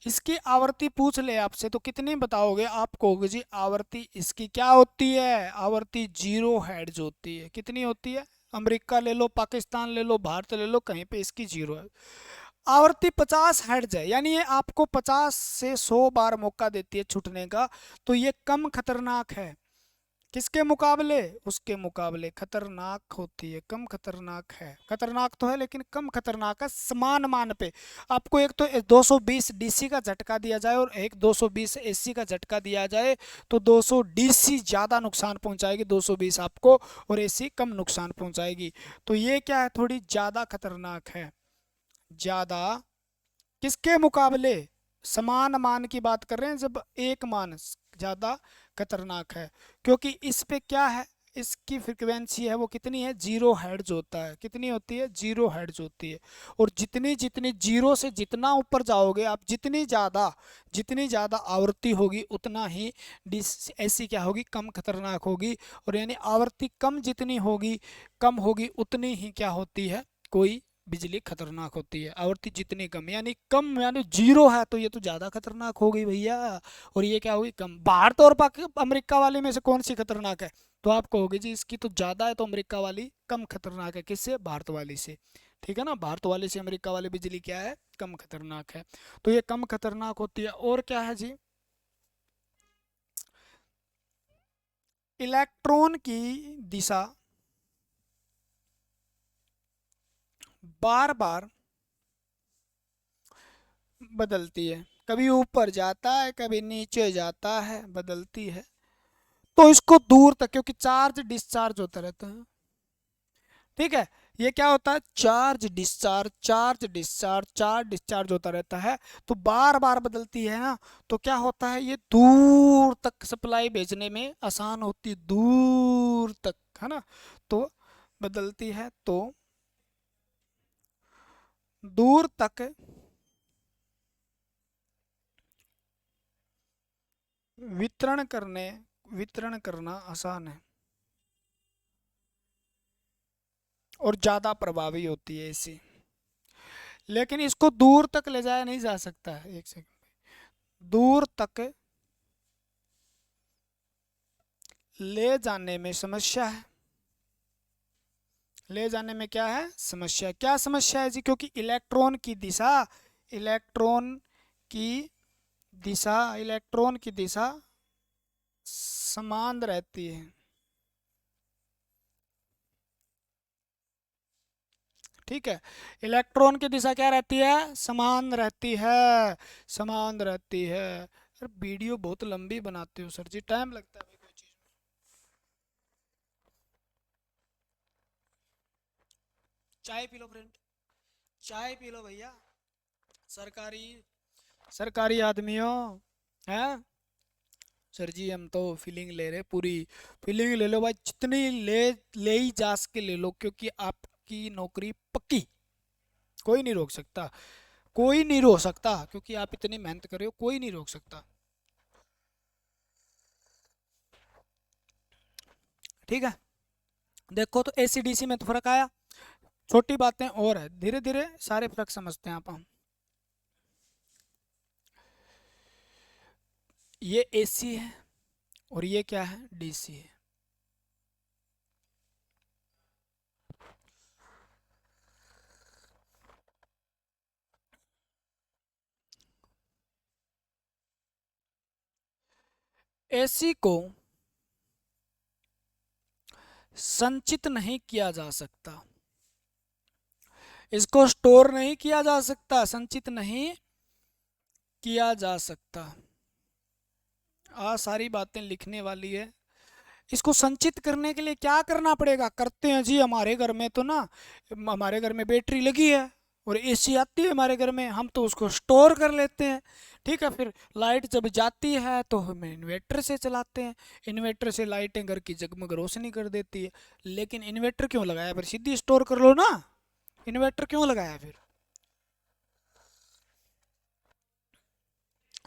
इसकी आवर्ती पूछ ले आपसे तो कितनी बताओगे? आप कहोगे जी आवर्ती इसकी क्या होती है? आवर्ती 0 हर्ट्ज होती है। कितनी होती है? अमेरिका ले लो, पाकिस्तान ले लो, भारत ले लो, कहीं पे इसकी 0 है। आवर्ती 50 हर्ट्ज है, यानी ये आपको 50 से 100 बार मौका देती है छूटने का। तो ये कम खतरनाक है। किसके मुकाबले? उसके मुकाबले खतरनाक होती है, कम खतरनाक है। खतरनाक तो है लेकिन कम खतरनाक है। समान मान पे आपको एक तो 220 डीसी का झटका दिया जाए और एक 220 एसी का झटका दिया जाए, तो 200 डीसी ज़्यादा नुकसान पहुंचाएगी, 220 आपको, और एसी कम नुकसान पहुंचाएगी। तो ये क्या है? थोड़ी ज़्यादा खतरनाक है। ज़्यादा किसके मुकाबले? समान मान की बात कर रहे हैं, जब एक मान ज़्यादा खतरनाक है, क्योंकि इस पे क्या है? इसकी फ्रिक्वेंसी है वो कितनी है? 0 हर्ट्ज होता है। कितनी होती है? 0 हर्ट्ज होती है। और जितनी जितनी जीरो से जितना ऊपर जाओगे आप, जितनी ज़्यादा आवृत्ति होगी उतना ही ऐसी क्या होगी? कम खतरनाक होगी। और यानी आवृत्ति कम जितनी होगी, कम होगी, उतनी ही क्या होती है? कोई बिजली खतरनाक होती है। आवृत्ति जितनी कम, यानी कम यानी 0 है तो ये तो ज़्यादा खतरनाक हो गई भैया। और ये क्या होगी? कम। भारत और अमेरिका वाले में से कौन सी खतरनाक है? तो आप कहोगे जी इसकी तो ज़्यादा है, तो अमेरिका वाली कम खतरनाक है। किससे? भारत वाली से। ठीक है ना? भारत वाले से अमेरिका वाली बिजली क्या है? कम खतरनाक है। तो ये कम खतरनाक होती है। और क्या है जी? इलेक्ट्रॉन की दिशा बार बार बदलती है। कभी ऊपर जाता है कभी नीचे जाता है, बदलती है। तो इसको दूर तक, क्योंकि चार्ज डिस्चार्ज होता रहता है, ठीक है, ये क्या होता है, charge discharge, charge discharge, charge discharge होता रहता है। तो बार बार बदलती है ना, तो क्या होता है, ये दूर तक सप्लाई भेजने में आसान होती है, दूर तक, है ना। तो बदलती है, तो दूर तक वितरण करना आसान है और ज्यादा प्रभावी होती है इसी। लेकिन इसको दूर तक ले जाया नहीं जा सकता है, एक सेकंड, दूर तक ले जाने में समस्या है, ले जाने में क्या है, समस्या। क्या समस्या है जी, क्योंकि इलेक्ट्रॉन की इलेक्ट्रॉन की दिशा समान रहती है, ठीक है। इलेक्ट्रॉन की दिशा क्या रहती है, समान रहती है, समान रहती है। अरे वीडियो बहुत लंबी बनाते हो सर जी, टाइम लगता है भाई कोई चीज में। चाय पी लो फ्रेंड, चाय पी लो भैया, सरकारी सरकारी आदमियों, हैं। सर जी हम तो फीलिंग ले रहे, पूरी फीलिंग ले लो भाई, जितनी ले ही जा सके ले लो, क्योंकि आपकी नौकरी पक्की, कोई नहीं रोक सकता, कोई नहीं रोक सकता, क्योंकि आप इतनी मेहनत कर रहे हो, कोई नहीं रोक सकता, ठीक है। देखो तो एसीडीसी में तो फर्क आया, छोटी बातें और है, धीरे धीरे सारे फर्क समझते हैं आप हम। ये एसी है और ये क्या है, डीसी है। एसी को संचित नहीं किया जा सकता, इसको स्टोर नहीं किया जा सकता, संचित नहीं किया जा सकता। सारी बातें लिखने वाली है। इसको संचित करने के लिए क्या करना पड़ेगा, करते हैं जी, हमारे घर में तो ना, हमारे घर में बैटरी लगी है और एसी आती है हमारे घर में, हम तो उसको स्टोर कर लेते हैं, ठीक है। फिर लाइट जब जाती है तो हम इन्वर्टर से चलाते हैं, इन्वर्टर से लाइटें घर की जगमग रोशनी कर देती है। लेकिन इन्वर्टर क्यों लगाया, फिर सीधी स्टोर कर लो ना, इन्वर्टर क्यों लगाया फिर।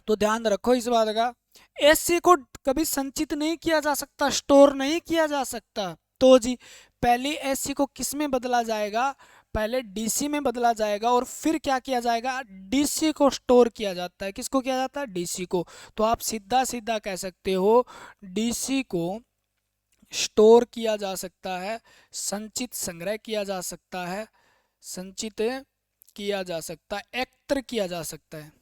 तो ध्यान रखो इस बात का, एसी को कभी संचित नहीं किया जा सकता, स्टोर नहीं किया जा सकता। तो जी पहले एसी को किस में बदला जाएगा, पहले डीसी में बदला जाएगा और फिर क्या किया जाएगा, डीसी को स्टोर किया जाता है। किसको किया जाता है, डीसी को। तो आप सीधा सीधा कह सकते हो डीसी को स्टोर किया जा सकता है, संचित संग्रह किया जा सकता है, संचित किया जा सकता है, एकत्र किया जा सकता है,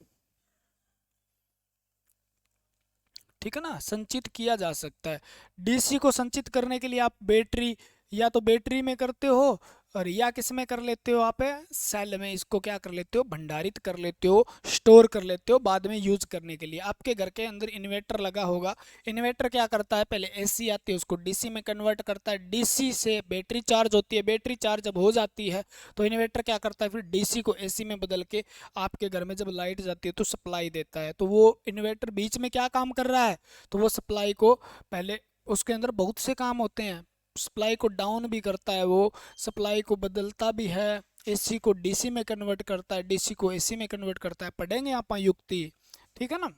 ठीक है ना, संचित किया जा सकता है। डीसी को संचित करने के लिए आप बैटरी, या तो बैटरी में करते हो और या किस में कर लेते हो आप, सेल में इसको क्या कर लेते हो, भंडारित कर लेते हो, स्टोर कर लेते हो बाद में यूज करने के लिए। आपके घर के अंदर इन्वर्टर लगा होगा, इन्वर्टर क्या करता है, पहले एसी आती है उसको डीसी में कन्वर्ट करता है, डीसी से बैटरी चार्ज होती है, बैटरी चार्ज जब हो जाती है तो इन्वर्टर क्या करता है, फिर डीसी को एसी में बदल के आपके घर में जब लाइट जाती है तो सप्लाई देता है। तो वो इन्वर्टर बीच में क्या काम कर रहा है, तो वो सप्लाई को पहले, उसके अंदर बहुत से काम होते हैं, सप्लाई को डाउन भी करता है, वो सप्लाई को बदलता भी है, एसी को डीसी में कन्वर्ट करता है, डीसी को एसी में कन्वर्ट करता है, पढ़ेंगे आप युक्ति, ठीक है ना।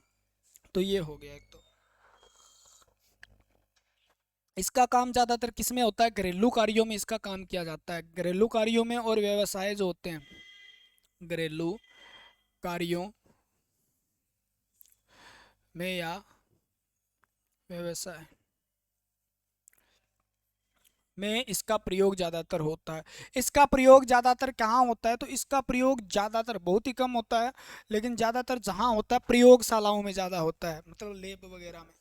तो ये हो गया एक। तो इसका काम ज़्यादातर किस में होता है, घरेलू कार्यों में इसका काम किया जाता है, घरेलू कार्यों में और व्यवसाय जो होते हैं, घरेलू कार्यों में या व्यवसाय में इसका प्रयोग ज़्यादातर होता है। इसका प्रयोग ज़्यादातर कहाँ होता है, तो इसका प्रयोग ज़्यादातर बहुत ही कम होता है, लेकिन ज़्यादातर जहाँ होता है प्रयोगशालाओं में ज़्यादा होता है, मतलब लैब वगैरह में।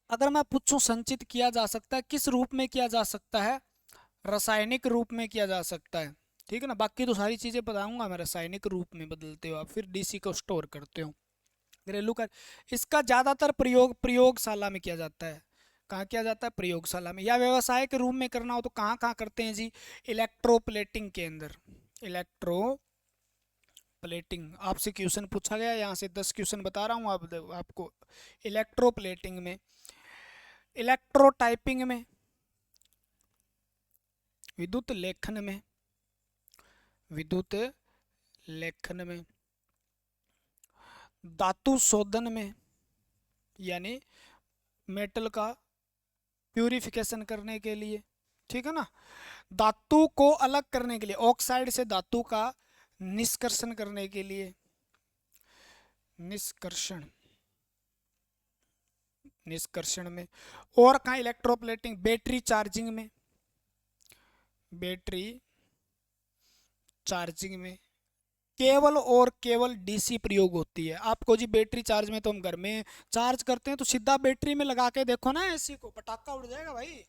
अगर मैं पूछूं संचित किया जा सकता है किस रूप में किया जा सकता है, रासायनिक रूप में किया जा सकता है, ठीक है ना। बाकी तो सारी चीज़ें बताऊंगा मैं, रासायनिक रूप में बदलते हो आप, फिर डीसी को स्टोर करते हो। घरेलू का इसका ज़्यादातर प्रयोग प्रयोगशाला में किया जाता है। कहाँ किया जाता है? प्रयोगशाला में। या व्यवसाय के रूप में करना हो तो कहाँ कहाँ करते हैं जी? इलेक्ट्रोप्लेटिंग के अंदर। इलेक्ट्रो प्लेटिंग आपसे क्वेश्चन पूछा गया, यहाँ से 10 क्वेश्चन बता रहा हूँ आपको। इलेक्ट्रोप्लेटिंग में, इलेक्ट्रोटाइपिंग में, विद्युत लेखन में, विद्युत लेखन में, धातु शोधन में, यानी मेटल का प्यूरिफिकेशन करने के लिए, ठीक है ना। धातु को अलग करने के लिए, ऑक्साइड से धातु का निष्कर्षण करने के लिए, निष्कर्षण, निष्कर्षण में। और कहाँ इलेक्ट्रोप्लेटिंग? बैटरी चार्जिंग में, बैटरी चार्जिंग में केवल और केवल डीसी प्रयोग होती है। आपको जी बैटरी चार्ज में तो हम घर में चार्ज करते हैं तो सीधा बैटरी में लगा के देखो ना एसी को, पटाखा उड़ जाएगा भाई।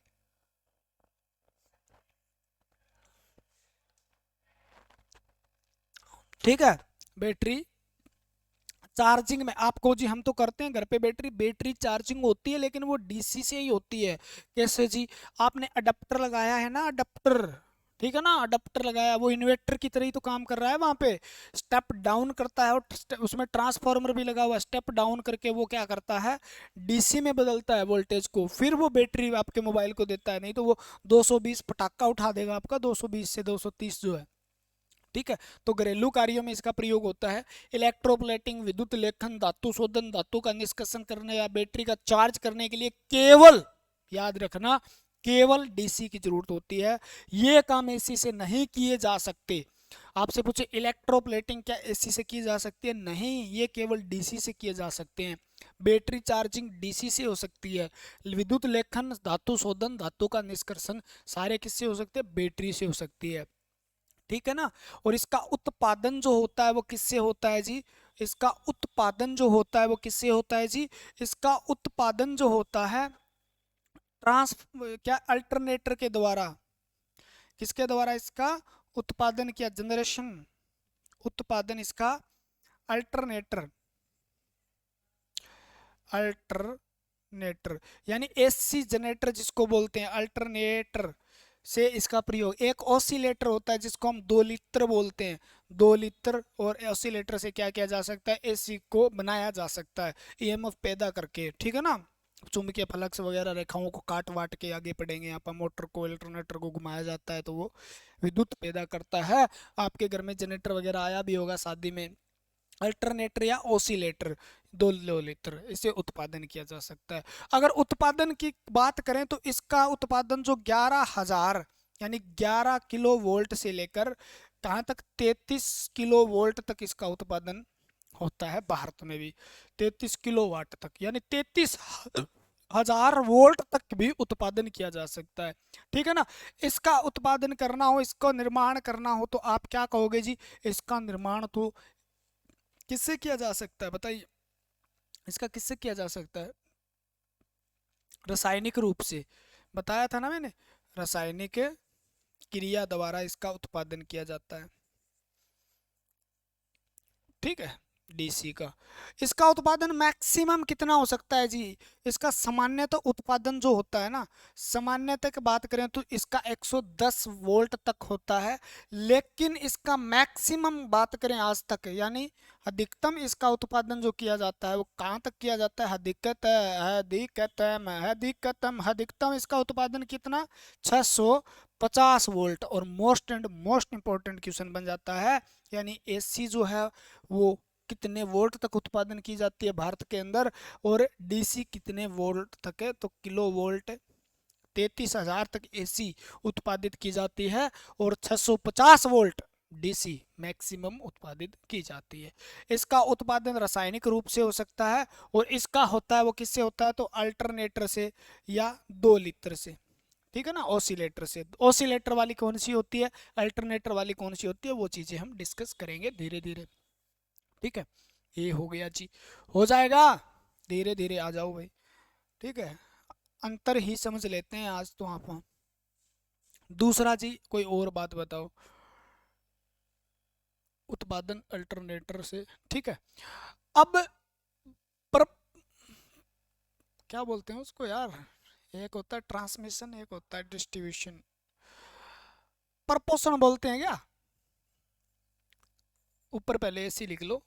ठीक है। बैटरी चार्जिंग में आपको जी, हम तो करते हैं घर पे बैटरी, बैटरी चार्जिंग होती है लेकिन वो डीसी से ही होती है। कैसे जी? आपने अडेप्टर लगाया है ना, अडेप्टर, ठीक है ना, अडेप्टर लगाया, वो इन्वर्टर की तरह ही तो काम कर रहा है। वहां पे स्टेप डाउन करता है, और उसमें ट्रांसफार्मर भी लगा हुआ है, स्टेप डाउन करके वो क्या करता है? डीसी में बदलता है वोल्टेज को, फिर वो बैटरी आपके मोबाइल को देता है। नहीं तो वो 220 पटाखा उठा देगा आपका, 220 से 230 जो है। ठीक है। तो घरेलू कार्यों में इसका प्रयोग होता है। इलेक्ट्रोप्लेटिंग, विद्युत लेखन, धातु शोधन, धातु का निष्कर्षण करने या बैटरी का चार्ज करने के लिए केवल, याद रखना, केवल डीसी की जरूरत होती है। ये काम एसी से नहीं किए जा सकते। आपसे पूछे इलेक्ट्रोप्लेटिंग क्या एसी से की जा सकती है? नहीं, ये केवल डीसी से किए जा सकते हैं। बैटरी चार्जिंग डीसी से हो सकती है। विद्युत लेखन, धातु शोधन, धातु का निष्कर्षण सारे किससे हो सकते हैं? बैटरी से हो सकती है। ठीक है ना। और इसका उत्पादन जो होता है वो किससे होता है जी? इसका उत्पादन जो होता है वो किससे होता है जी? इसका उत्पादन जो होता है ट्रांस क्या अल्टरनेटर के द्वारा। किसके द्वारा इसका उत्पादन किया? जनरेशन, उत्पादन इसका अल्टरनेटर, अल्टरनेटर यानी एसी जनरेटर जिसको बोलते हैं, अल्टरनेटर से इसका प्रयोग। एक ऑसिलेटर होता है जिसको हम 2 लित्र बोलते हैं, 2 लित्र, और ऑसिलेटर से क्या किया जा सकता है? एसी को बनाया जा सकता है ईएमएफ पैदा करके। ठीक है ना। चुंबकीय फ्लक्स वगैरह रेखाओं को काट वाट के आगे पढ़ेंगे यहाँ पर, मोटर को, अल्टरनेटर को घुमाया जाता है तो वो विद्युत पैदा करता है। आपके घर में जनरेटर वगैरह आया भी होगा शादी में। अल्टरनेटर या ओसिलेटर, 2 लिटर, इसे उत्पादन किया जा सकता है। अगर उत्पादन की बात करें तो इसका उत्पादन जो 11,000 यानी 11 किलो वोल्ट से लेकर कहाँ तक? 33 किलो वोल्ट तक इसका उत्पादन होता है भारत में भी। 33 किलो वाट तक यानी 33,000 वोल्ट तक भी उत्पादन किया जा सकता है। ठीक है ना। इसका उत्पादन करना हो, इसको निर्माण करना हो तो आप क्या कहोगे जी? इसका निर्माण तो किससे किया जा सकता है बताइए? इसका किससे किया जा सकता है? रासायनिक रूप से। बताया था ना मैंने, रासायनिक क्रिया द्वारा इसका उत्पादन किया जाता है। ठीक है। डीसी का इसका उत्पादन मैक्सिमम कितना हो सकता है जी? इसका सामान्यतः उत्पादन जो होता है ना, सामान्यतः की बात करें तो इसका 110 वोल्ट तक होता है। लेकिन इसका मैक्सिमम बात करें आज तक, यानी अधिकतम इसका उत्पादन जो किया जाता है वो कहाँ तक किया जाता है? अधिकतम इसका उत्पादन कितना? 650 वोल्ट। और most and most important question बन जाता है, यानी एसी जो है वो कितने वोल्ट तक उत्पादन की जाती है भारत के अंदर, और डीसी कितने वोल्ट तक है? तो किलो वोल्ट 33,000 तक एसी उत्पादित की जाती है, और 650 वोल्ट डीसी मैक्सिमम उत्पादित की जाती है। इसका उत्पादन रासायनिक रूप से हो सकता है, और इसका होता है वो किससे होता है? तो अल्टरनेटर से या 2 लित्र से। ठीक है ना। ऑसिलेटर से। ऑसिलेटर वाली कौन सी होती है, अल्टरनेटर वाली कौन सी होती है, वो चीजें हम डिस्कस करेंगे धीरे धीरे। ठीक है। ये हो गया जी, हो जाएगा, धीरे धीरे आ जाओ भाई। ठीक है। अंतर ही समझ लेते हैं आज तो आप। दूसरा जी कोई और बात बताओ। उत्पादन अल्टरनेटर से, ठीक है। अब पर क्या बोलते हैं उसको यार, एक होता है ट्रांसमिशन, एक होता है डिस्ट्रीब्यूशन। प्रपोषण बोलते हैं क्या, ऊपर पहले ऐसी लिख लो,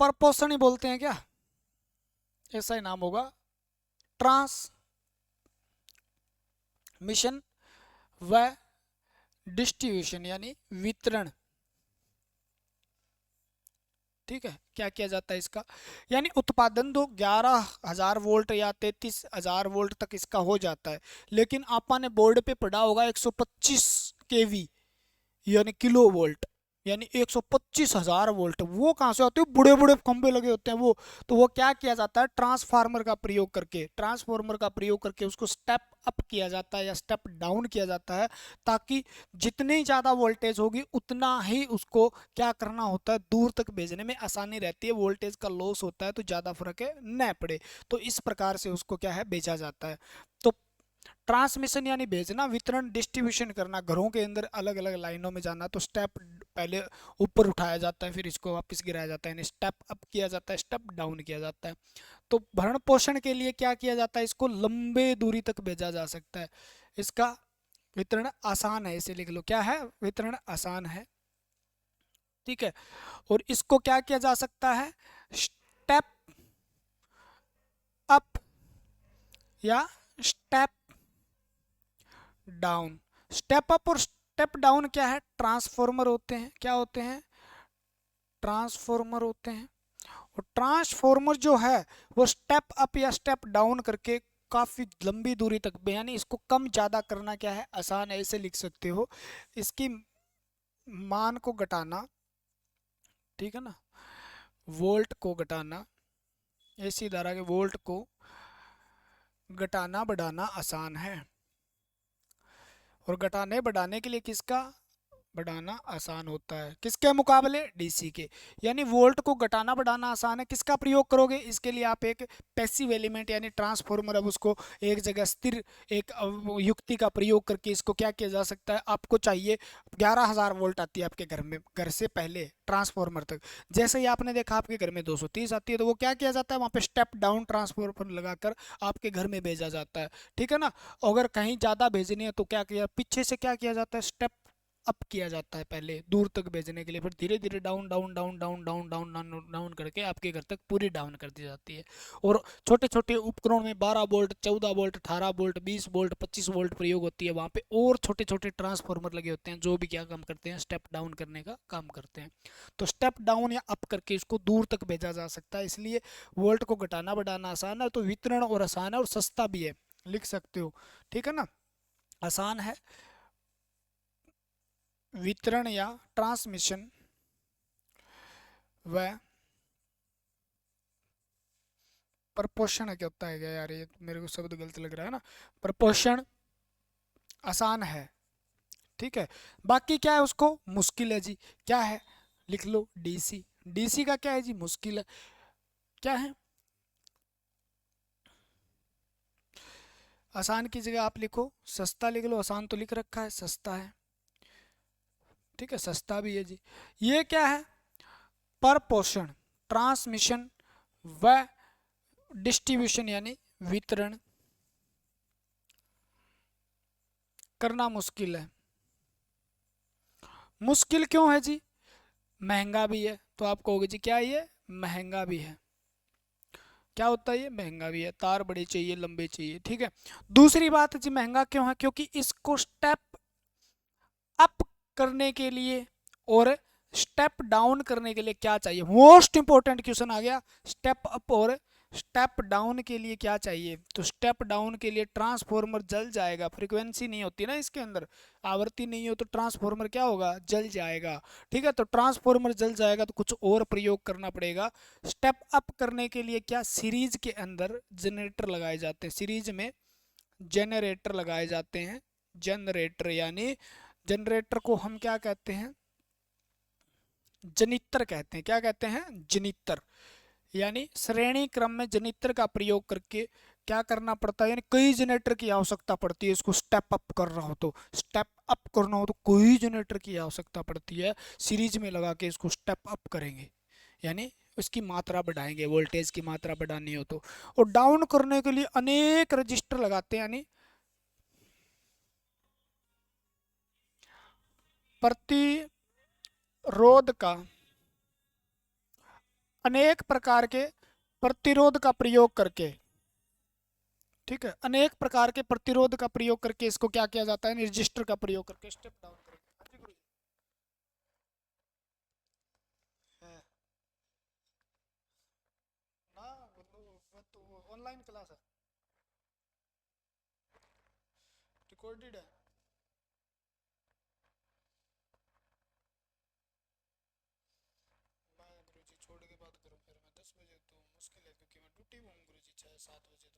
प्रपोषण ही बोलते हैं क्या, ऐसा ही नाम होगा। ट्रांसमिशन व डिस्ट्रीब्यूशन यानी वितरण, ठीक है। क्या किया जाता है इसका, यानी उत्पादन तो 11,000 वोल्ट या 33,000 वोल्ट तक इसका हो जाता है, लेकिन आपने बोर्ड पे पढ़ा होगा 125 केवी यानी किलो वोल्ट, यानी 125,000 वोल्ट, वो कहाँ से आते हैं, बड़े बड़े खंभे लगे होते हैं वो। तो वो क्या किया जाता है, ट्रांसफार्मर का प्रयोग करके, ट्रांसफार्मर का प्रयोग करके उसको स्टेप अप किया जाता है या स्टेप डाउन किया जाता है, ताकि जितनी ज़्यादा वोल्टेज होगी उतना ही उसको क्या करना होता है, दूर तक भेजने में आसानी रहती है, वोल्टेज का लॉस होता है तो ज़्यादा फर्क है न पड़े। तो इस प्रकार से उसको क्या है, भेजा जाता है। तो ट्रांसमिशन यानी भेजना, वितरण डिस्ट्रीब्यूशन करना, घरों के अंदर अलग अलग लाइनों में जाना। तो स्टेप पहले ऊपर उठाया जाता है, फिर इसको वापस गिराया जाता है, यानी स्टेप अप किया जाता है, स्टेप डाउन किया जाता है। तो भरण पोषण के लिए क्या किया जाता है, इसको लंबे दूरी तक भेजा जा सकता है, इसका वितरण आसान है, इसे लिख लो, क्या है, वितरण आसान है, ठीक है। और इसको क्या किया जा सकता है, स्टेप अप या स्टेप डाउन। स्टेप अप और स्टेप डाउन क्या है, ट्रांसफॉर्मर होते हैं, क्या होते हैं, ट्रांसफॉर्मर होते हैं। और ट्रांसफॉर्मर जो है वो स्टेप अप या स्टेप डाउन करके काफी लंबी दूरी तक, यानी इसको कम ज्यादा करना क्या है, आसान है, इसे लिख सकते हो। इसकी मान को घटाना, ठीक है ना, वोल्ट को घटाना, ऐसी धारा के वोल्ट को घटाना बढ़ाना आसान है। और घटाने बढ़ाने के लिए किसका बढ़ाना आसान होता है, किसके मुकाबले, डीसी के। यानी वोल्ट को घटाना बढ़ाना आसान है, किसका प्रयोग करोगे, इसके लिए आप एक पैसिव एलिमेंट यानी ट्रांसफॉर्मर, अब उसको एक जगह स्थिर एक युक्ति का प्रयोग करके इसको क्या किया जा सकता है, आपको चाहिए 11,000 वोल्ट आती है आपके घर में, घर से पहले ट्रांसफॉर्मर तक। जैसे ही आपने देखा आपके घर में 230 आती है, तो वो क्या किया जाता है, वहाँ पे स्टेप डाउन ट्रांसफॉर्मर लगाकर आपके घर में भेजा जाता है, ठीक है ना। अगर कहीं ज़्यादा भेजनी है तो क्या किया, पीछे से क्या किया जाता है, स्टेप अप किया जाता है पहले दूर तक भेजने के लिए, फिर धीरे धीरे down down down down down down down down करके आपके घर तक पूरी डाउन कर दी जाती है। और छोटे छोटे उपकरणों में 12 volt 14 volt 18 volt 20 volt 25 volt प्रयोग होती है, वहाँ पे और छोटे छोटे ट्रांसफॉर्मर लगे होते हैं जो भी क्या काम करते हैं, स्टेप डाउन करने का काम करते हैं। तो स्टेप डाउन या अप करके इसको दूर तक भेजा जा सकता है, इसलिए वोल्ट को घटाना बढ़ाना आसान है, तो वितरण और आसान है और सस्ता भी है, लिख सकते हो, ठीक है ना। आसान है वितरण या ट्रांसमिशन व प्रपोषण, क्या होता है क्या यार, ये मेरे को शब्द गलत लग रहा है ना, प्रपोषण आसान है, ठीक है। बाकी क्या है, उसको मुश्किल है जी, क्या है, लिख लो डीसी। डीसी का क्या है जी, मुश्किल है, क्या है, आसान की जगह आप लिखो सस्ता, लिख लो, आसान तो लिख रखा है, सस्ता है, ठीक है, सस्ता भी है जी। ये क्या है, प्रपोषण, ट्रांसमिशन व डिस्ट्रीब्यूशन यानी वितरण करना मुश्किल है। मुश्किल क्यों है जी, महंगा भी है, तो आप कहोगे जी क्या ये महंगा भी है, क्या होता है ये महंगा भी है, तार बड़े चाहिए लंबे चाहिए, ठीक है। दूसरी बात जी महंगा क्यों है, क्योंकि इसको स्टेप अप करने के लिए और स्टेप डाउन करने के लिए क्या चाहिए, मोस्ट इंपॉर्टेंट क्वेश्चन आ गया, स्टेप अप और स्टेप डाउन के लिए क्या चाहिए, तो स्टेप डाउन के लिए ट्रांसफॉर्मर जल जाएगा, फ्रीक्वेंसी नहीं होती ना इसके अंदर, आवृत्ति नहीं हो तो ट्रांसफॉर्मर क्या होगा, जल जाएगा, ठीक है। तो ट्रांसफॉर्मर जल जाएगा तो कुछ और प्रयोग करना पड़ेगा। स्टेप अप करने के लिए क्या, सीरीज के अंदर जनरेटर लगाए जाते हैं, सीरीज में जनरेटर लगाए जाते हैं, जनरेटर यानी जनरेटर को हम क्या कहते हैं, जनित्र कहते हैं, क्या कहते हैं, जनित्र, यानी श्रेणी क्रम में जनित्र का प्रयोग करके क्या करना पड़ता है, यानी कई जनरेटर की आवश्यकता पड़ती है। इसको स्टेप अप कर रहा हो तो, स्टेप अप करना हो तो कई जनरेटर की आवश्यकता पड़ती है। सीरीज में लगा के इसको स्टेप अप करेंगे, यानी उसकी मात्रा बढ़ाएंगे, वोल्टेज की मात्रा बढ़ानी हो तो। और डाउन करने के लिए अनेक रजिस्टर लगाते हैं, यानी प्रतिरोध का, अनेक प्रकार के प्रतिरोध का प्रयोग करके, ठीक है, अनेक प्रकार के प्रतिरोध का प्रयोग करके इसको क्या किया जाता है, रजिस्टर का प्रयोग करके स्टेप डाउन करेंगे। हाँ जी गुरु जी। है ना, वो तो ऑनलाइन क्लास है, रिकॉर्डेड है। मैं गुरु जी छोड़ के बात करूँ फिर, मैं 10 बजे तो मुश्किल है, क्योंकि मैं ड्यूटी में हूँ गुरु जी 6-7 बजे तक।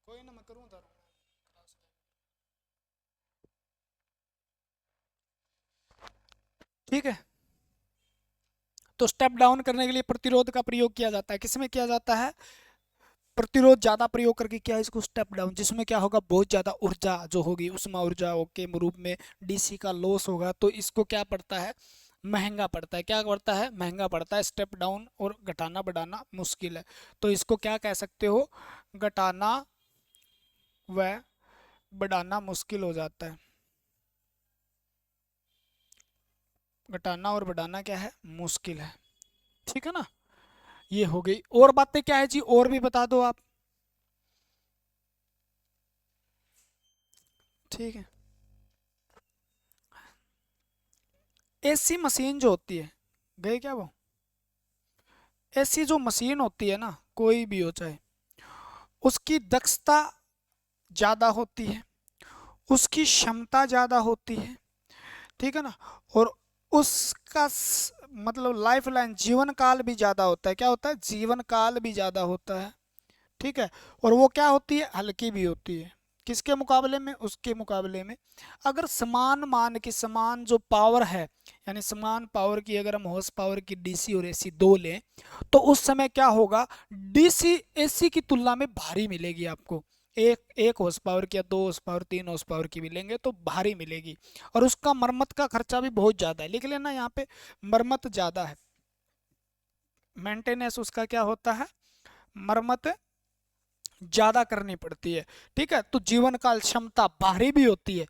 कोई ना, मैं करूँ उधर क्लास। ठीक है, तो स्टेप डाउन करने के लिए प्रतिरोध का प्रयोग किया जाता है। किसमें किया जाता है, प्रतिरोध ज्यादा प्रयोग करके क्या है, इसको स्टेप डाउन, जिसमें क्या होगा, बहुत ज्यादा ऊर्जा जो होगी, उष्मा ऊर्जा के रूप में डीसी का लॉस होगा, तो इसको क्या पड़ता है, महंगा पड़ता है। क्या पड़ता है, महंगा पड़ता है। स्टेप डाउन और घटाना बढ़ाना मुश्किल है, तो इसको क्या कह सकते हो, घटाना व बढ़ाना मुश्किल हो जाता है। घटाना और बढ़ाना क्या है, मुश्किल है। ठीक है ना, ये हो गई। और बातें क्या है जी, और भी बता दो आप। ठीक है, एसी मशीन जो होती है, गए क्या वो, ऐसी जो मशीन होती है ना, कोई भी हो चाहे, उसकी दक्षता ज़्यादा होती है, उसकी क्षमता ज़्यादा होती है, ठीक है ना, और उसका मतलब लाइफ लाइन, जीवन काल भी ज़्यादा होता है। क्या होता है, जीवन काल भी ज़्यादा होता है। ठीक है, और वो क्या होती है, हल्की भी होती है। किसके मुकाबले में, उसके मुकाबले में। अगर समान मान की, समान जो पावर है, यानी समान पावर की अगर हम हॉर्स पावर की डीसी और एसी दो लें, तो उस समय क्या होगा, डीसी एसी की तुलना में भारी मिलेगी आपको। एक एक हॉर्स पावर की या 2 हॉर्स पावर 3 हॉर्स पावर की भी लेंगे तो भारी मिलेगी, और उसका मरम्मत का खर्चा भी बहुत ज़्यादा है। लिख लेना यहाँ पे, मरम्मत ज़्यादा है, मेंटेनेंस उसका क्या होता है, मरम्मत ज्यादा करनी पड़ती है। ठीक है, तो जीवन काल, क्षमता भारी भी होती है।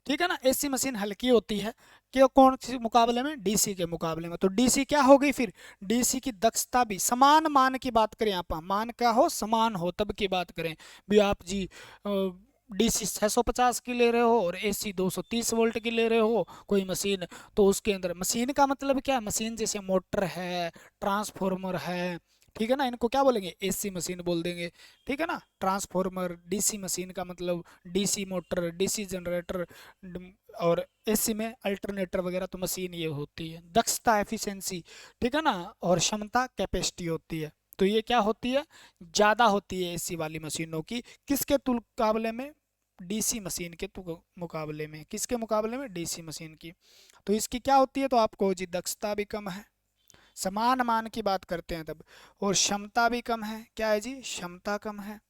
ठीक है ना, एसी मशीन हल्की होती है, कि कौन सी मुकाबले में, डीसी के मुकाबले में। तो डीसी क्या हो गई फिर, डीसी की दक्षता भी, समान मान की बात करें, आप मान क्या हो, समान हो तब की बात करें भी आप जी, डीसी 650 की ले रहे हो और एसी 230 वोल्ट की ले रहे हो कोई मशीन, तो उसके अंदर, मशीन का मतलब क्या है, मशीन जैसे मोटर है, ट्रांसफॉर्मर है, ठीक है ना, इनको क्या बोलेंगे, एसी मशीन बोल देंगे। ठीक है ना, ट्रांसफॉर्मर, डीसी मशीन का मतलब डीसी मोटर, डीसी जनरेटर, और एसी में अल्टरनेटर वगैरह, तो मशीन ये होती है। दक्षता, एफिशिएंसी, ठीक है ना, और क्षमता, कैपेसिटी होती है। तो ये क्या होती है, ज़्यादा होती है एसी वाली मशीनों की। किसके मुकाबले में, डीसी मशीन के मुकाबले में। किसके मुकाबले में, डीसी मशीन की। तो इसकी क्या होती है, तो आपको जी दक्षता भी कम है, समान मान की बात करते हैं तब, और क्षमता भी कम है। क्या है जी, क्षमता कम है।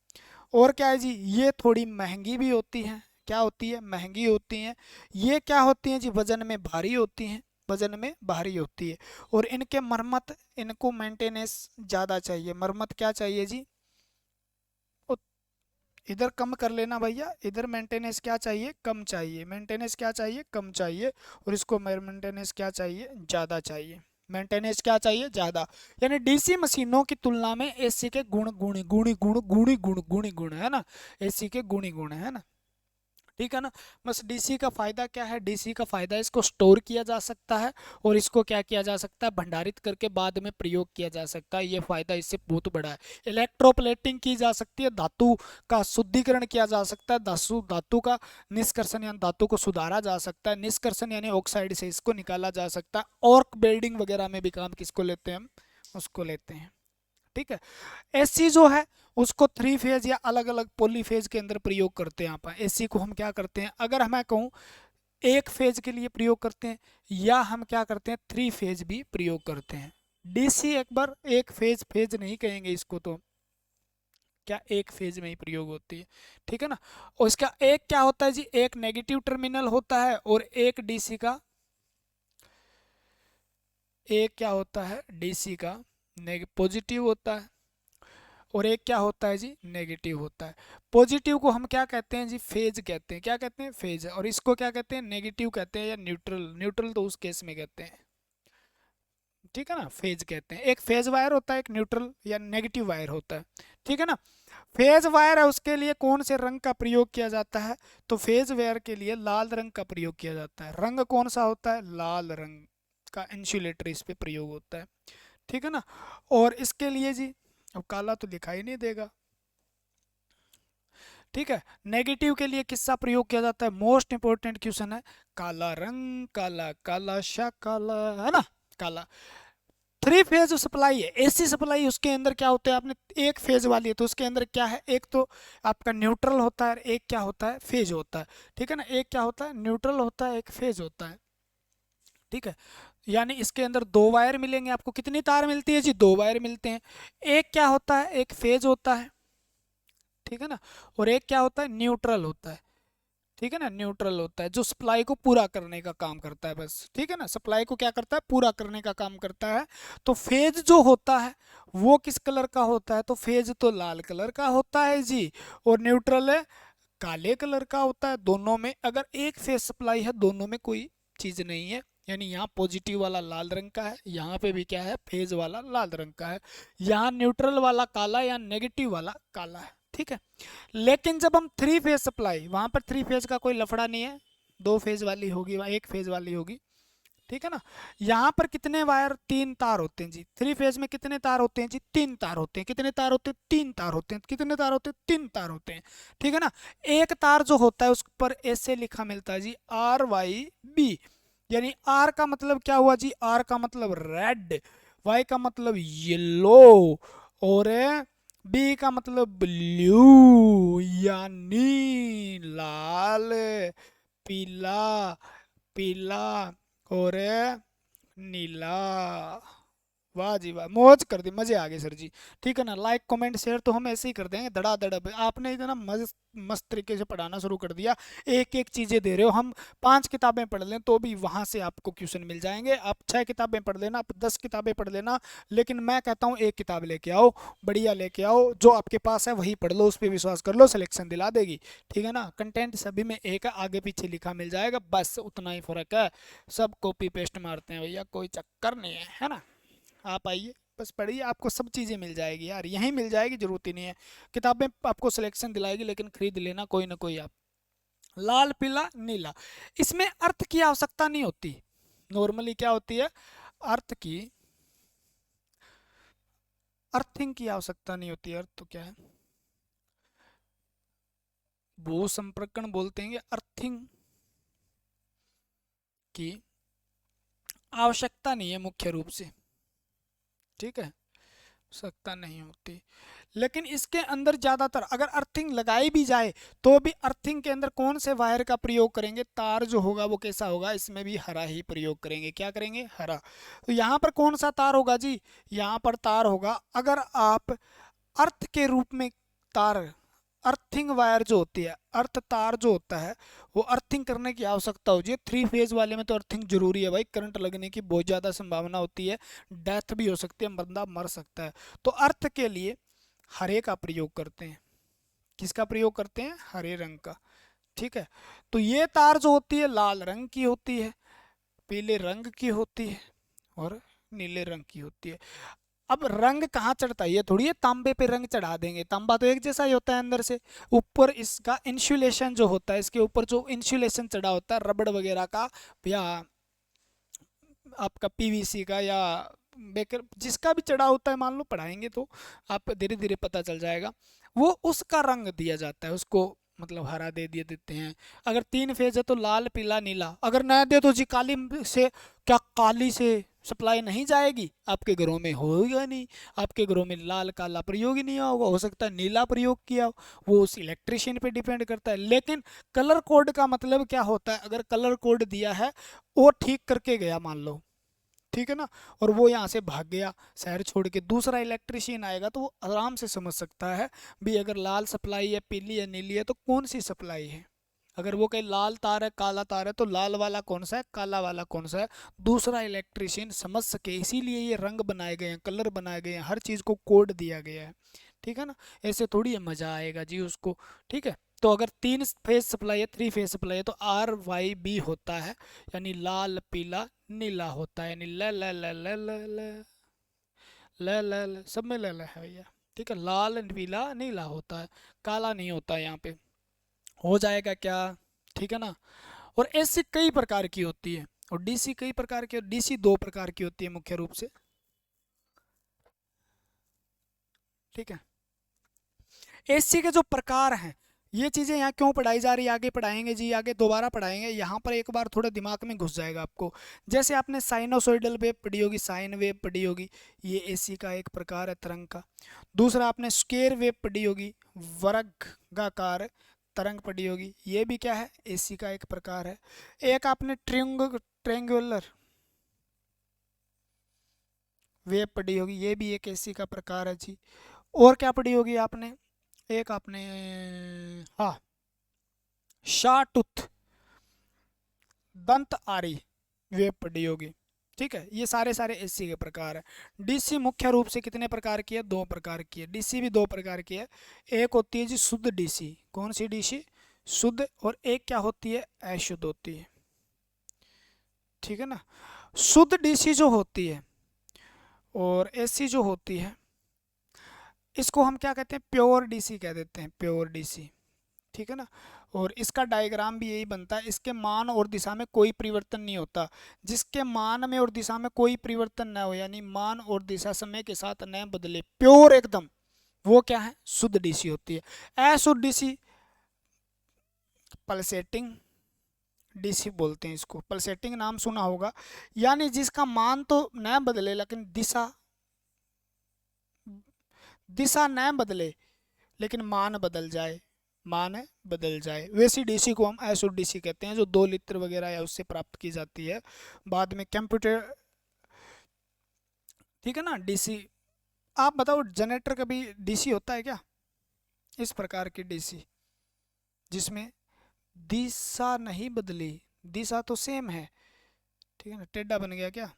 और क्या है जी, ये थोड़ी महंगी भी होती है। क्या होती है, महंगी होती हैं। ये क्या होती हैं जी, वजन में भारी होती हैं, वजन में भारी होती है। और इनके मरम्मत, इनको मेंटेनेंस ज़्यादा चाहिए। मरम्मत क्या चाहिए जी, इधर कम कर लेना भैया, इधर मेंटेनेंस क्या चाहिए, कम चाहिए। मेंटेनेंस क्या चाहिए, कम चाहिए। और इसको मेंटेनेंस क्या चाहिए, ज़्यादा चाहिए। मेंटेनेंस क्या चाहिए, ज़्यादा। यानी डीसी मशीनों की तुलना में एसी के गुण गुणी गुणी गुण गुणी गुण गुणी गुण है ना, एसी के गुणी गुण है ना। ठीक है ना, बस डीसी का फायदा क्या है, डीसी का फायदा, इसको स्टोर किया जा सकता है, और इसको क्या किया जा सकता है, भंडारित करके बाद में प्रयोग किया जा सकता है। ये फायदा इससे बहुत बड़ा है। इलेक्ट्रोप्लेटिंग की जा सकती है, धातु का शुद्धिकरण किया जा सकता है, धातु धातु का निष्कर्षण, यानी धातु को सुधारा जा सकता है। निष्कर्षण यानी ऑक्साइड से इसको निकाला जा सकता है। और बेल्डिंग वगैरह में भी काम किसको लेते हैं हम, उसको लेते हैं। ठीक है, एसी जो है उसको 3 फेज या अलग अलग पॉलीफेज के अंदर प्रयोग करते हैं। आप एसी को हम क्या करते हैं, अगर मैं कहूँ एक फेज के लिए प्रयोग करते हैं, या हम क्या करते हैं 3 फेज भी प्रयोग करते हैं। डीसी एक बार एक फेज, फेज नहीं कहेंगे इसको, तो क्या एक फेज में ही प्रयोग होती है, ठीक है ना। और इसका एक क्या होता है जी, एक नेगेटिव टर्मिनल होता है और एक डीसी का, एक क्या होता है डीसी का पॉजिटिव होता है, और एक क्या होता है जी, नेगेटिव होता है। पॉजिटिव को हम क्या कहते हैं जी, फेज कहते हैं, क्या कहते हैं, फेज। और इसको क्या कहते हैं, नेगेटिव कहते हैं या न्यूट्रल, न्यूट्रल तो उस केस में कहते हैं, ठीक है ना, फेज कहते हैं। एक फेज वायर होता है, एक न्यूट्रल या नेगेटिव वायर होता है, ठीक है ना। फेज वायर है, उसके लिए कौन से रंग का प्रयोग किया जाता है, तो फेज वायर के लिए लाल रंग का प्रयोग किया जाता है। रंग कौन सा होता है, लाल रंग का इंसुलेटर इस पे प्रयोग होता है, ठीक है ना। और इसके लिए जी, अब काला तो दिखाई नहीं देगा, ठीक है। नेगेटिव के लिए किसका प्रयोग किया जाता है, मोस्ट इंपोर्टेंट क्वेश्चन है, काला रंग, काला काला शा काला, है ना, काला। थ्री फेज सप्लाई है, एसी सप्लाई, उसके अंदर क्या होता है, आपने एक फेज वाली है तो उसके अंदर क्या है, एक तो आपका न्यूट्रल होता है, एक क्या होता है, फेज होता है, ठीक है ना। एक क्या होता है, न्यूट्रल होता है, एक फेज होता है, ठीक है। यानी इसके अंदर दो वायर मिलेंगे आपको, कितनी तार मिलती है जी, दो वायर मिलते हैं। एक क्या होता है, एक फेज होता है, ठीक है ना। और एक क्या होता है, न्यूट्रल होता है, ठीक है ना, न्यूट्रल होता है, जो सप्लाई को पूरा करने का काम करता है बस, ठीक है ना, सप्लाई को क्या करता है, पूरा करने का काम करता है। तो फेज जो होता है वो किस कलर का होता है, तो फेज तो लाल कलर का होता है जी, और न्यूट्रल है काले कलर का होता है। दोनों में अगर एक फेज सप्लाई है, दोनों में कोई चीज नहीं है, यानी यहाँ पॉजिटिव वाला लाल रंग का है, यहाँ पे भी क्या है, फेज वाला लाल रंग का है, यहाँ न्यूट्रल वाला काला या नेगेटिव वाला काला है, ठीक है। लेकिन जब हम थ्री फेज सप्लाई, वहां पर थ्री फेज का कोई लफड़ा नहीं है, दो फेज वाली होगी, वहां एक फेज वाली होगी, ठीक है ना। यहाँ पर कितने वायर, तीन तार होते हैं जी, थ्री फेज में कितने तार होते हैं जी, तीन तार होते हैं। कितने तार होते हैं, तीन तार होते हैं। कितने तार होते हैं, तीन तार होते हैं, ठीक है ना। एक तार जो होता है उस पर ऐसे लिखा मिलता है जी, RYB, यानी आर का मतलब क्या हुआ जी, आर का मतलब रेड, वाई का मतलब येलो, और बी का मतलब ब्लू, यानी लाल, पीला, पीला और नीला। वाह जी वाह, मौज कर दी, मजे आ गए सर जी, ठीक है ना। लाइक कमेंट शेयर तो हम ऐसे ही कर देंगे धड़ाधड़। आपने इतना मस्त मस्त तरीके से पढ़ाना शुरू कर दिया, एक एक चीज़ें दे रहे हो। हम 5 किताबें पढ़ लें तो भी वहाँ से आपको क्वेश्चन मिल जाएंगे। आप 6 किताबें पढ़ लेना, आप 10 किताबें पढ़ लेना, लेकिन मैं कहता हूँ एक किताब लेके आओ, बढ़िया लेके आओ, जो आपके पास है वही पढ़ लो, उस पर विश्वास कर लो, सिलेक्शन दिला देगी, ठीक है ना। कंटेंट सभी में एक है, आगे पीछे लिखा मिल जाएगा, बस उतना ही फ़र्क है। सब कॉपी पेस्ट मारते हैं भैया, कोई चक्कर नहीं है ना। आप आइए, बस पढ़िए, आपको सब चीज़ें मिल जाएगी यार, यहीं मिल जाएगी, जरूरत ही नहीं है किताबें आपको सिलेक्शन दिलाएगी, लेकिन खरीद लेना कोई ना कोई आप। लाल पीला नीला, इसमें अर्थ की आवश्यकता नहीं होती, नॉर्मली क्या होती है, अर्थ की, अर्थिंग की आवश्यकता नहीं होती। अर्थ तो क्या है, भू संपर्कण बोलते हैं, अर्थिंग की आवश्यकता नहीं है मुख्य रूप से, ठीक है, आवश्यकता नहीं होती। लेकिन इसके अंदर ज्यादातर अगर अर्थिंग लगाई भी जाए तो भी अर्थिंग के अंदर कौन से वायर का प्रयोग करेंगे, तार जो होगा वो कैसा होगा, इसमें भी हरा ही प्रयोग करेंगे, क्या करेंगे, हरा। तो यहाँ पर कौन सा तार होगा जी, यहाँ पर तार होगा, अगर आप अर्थ के रूप में तार, अर्थिंग वायर जो होती है, अर्थ तार जो होता है, वो अर्थिंग करने की आवश्यकता होती है। थ्री फेज वाले में तो अर्थिंग जरूरी है भाई, करंट लगने की बहुत ज़्यादा संभावना होती है, डेथ भी हो सकती है, बंदा मर सकता है। तो अर्थ के लिए हरे का प्रयोग करते हैं, किसका प्रयोग करते हैं, हरे रंग का, ठीक है। तो ये तार जो होती है लाल रंग की होती है, पीले रंग की होती है और नीले रंग की होती है। अब रंग कहाँ चढ़ता है, ये थोड़ी है तांबे पे रंग चढ़ा देंगे, तांबा तो एक जैसा ही होता है अंदर से। ऊपर इसका इंसुलेशन जो होता है, इसके ऊपर जो इंसुलेशन चढ़ा होता है रबड़ वगैरह का, या आपका पीवीसी का, या बेकर जिसका भी चढ़ा होता है, मान लो पढ़ाएंगे तो आप धीरे धीरे पता चल जाएगा, वो उसका रंग दिया जाता है उसको, मतलब हरा दे दिए देते हैं। अगर तीन फेज है तो लाल पीला नीला, अगर न दे तो जी काली से, क्या काली से सप्लाई नहीं जाएगी, आपके घरों में होगा नहीं, आपके घरों में लाल काला प्रयोग ही नहीं होगा, हो सकता है नीला प्रयोग किया हो, वो उस इलेक्ट्रिशियन पे डिपेंड करता है। लेकिन कलर कोड का मतलब क्या होता है, अगर कलर कोड दिया है वो ठीक करके गया मान लो, ठीक है ना। और वो यहाँ से भाग गया शहर छोड़ के, दूसरा इलेक्ट्रिशियन आएगा तो वो आराम से समझ सकता है भी अगर लाल सप्लाई है, पीली है, नीली है तो कौन सी सप्लाई है। अगर वो कहे लाल तार है, काला तार है, तो लाल वाला कौन सा है, काला वाला कौन सा है, दूसरा इलेक्ट्रिशियन समझ सके। इसीलिए ये रंग बनाए गए हैं, कलर बनाए गए हैं, हर चीज़ को कोड दिया गया है। ठीक है ना। ऐसे थोड़ी है मज़ा आएगा जी उसको। ठीक है। तो अगर 3 फेज सप्लाई है, 3 फेज सप्लाई है, तो RYB होता है, यानी लाल पीला नीला होता है, यानी ल ल ल ल ल ल ल ल ल सब में ल है भैया। ठीक है। लाल पीला नीला होता है, काला नहीं होता है यहाँ पे। हो जाएगा क्या। ठीक है ना। और एसी कई प्रकार की होती है और डीसी कई प्रकार की, डीसी 2 प्रकार की होती है मुख्य रूप से। ठीक है। एसी के जो प्रकार हैं, ये चीज़ें यहाँ क्यों पढ़ाई जा रही है, आगे पढ़ाएंगे जी, आगे दोबारा पढ़ाएंगे। यहाँ पर एक बार थोड़ा दिमाग में घुस जाएगा आपको। जैसे आपने साइनोसॉइडल वेव पढ़ी होगी, साइन वेव पढ़ी होगी, ये एसी का एक प्रकार है तरंग का। दूसरा आपने स्क्वेयर वेव पढ़ी होगी, वर्गाकार तरंग पढ़ी होगी, ये भी क्या है, एसी का एक प्रकार है। एक आपने ट्रेंगुलर वेव पढ़ी होगी, ये भी एक एसी का प्रकार है जी। और क्या पढ़ी होगी आपने, एक आपने, हाँ, शाटुथ दंत आरी वेव पढ़ी होगी। ठीक है। ये सारे सारे एसी के प्रकार है। डीसी मुख्य रूप से कितने प्रकार की है, 2 प्रकार की है। डीसी भी 2 प्रकार की है। एक होती है जी शुद्ध डीसी, कौन सी डीसी, शुद्ध, और एक क्या होती है, अशुद्ध होती है। ठीक है ना। शुद्ध डीसी जो होती है और एसी जो होती है, इसको हम क्या कहते हैं, प्योर डीसी कह देते हैं, प्योर डीसी। ठीक है ना। और इसका डायग्राम भी यही बनता है, इसके मान और दिशा में कोई परिवर्तन नहीं होता। जिसके मान में और दिशा में कोई परिवर्तन न हो, यानी मान और दिशा समय के साथ न बदले, प्योर एकदम, वो क्या है, शुद्ध डीसी होती है। अशुद्ध डीसी पल्सेटिंग डीसी बोलते हैं इसको, पल्सेटिंग नाम सुना होगा। यानी जिसका मान तो न बदले लेकिन दिशा दिशा न बदले लेकिन मान बदल जाए, मान बदल जाए, वैसी डीसी को हम अशुद्ध डीसी कहते हैं, जो 2 लीटर वगैरह या उससे प्राप्त की जाती है बाद में कंप्यूटर। ठीक है ना। डीसी, आप बताओ जनरेटर का भी डीसी होता है क्या, इस प्रकार की डीसी जिसमें दिशा नहीं बदली, दिशा तो सेम है। ठीक है ना। टेढ़ा बन गया क्या,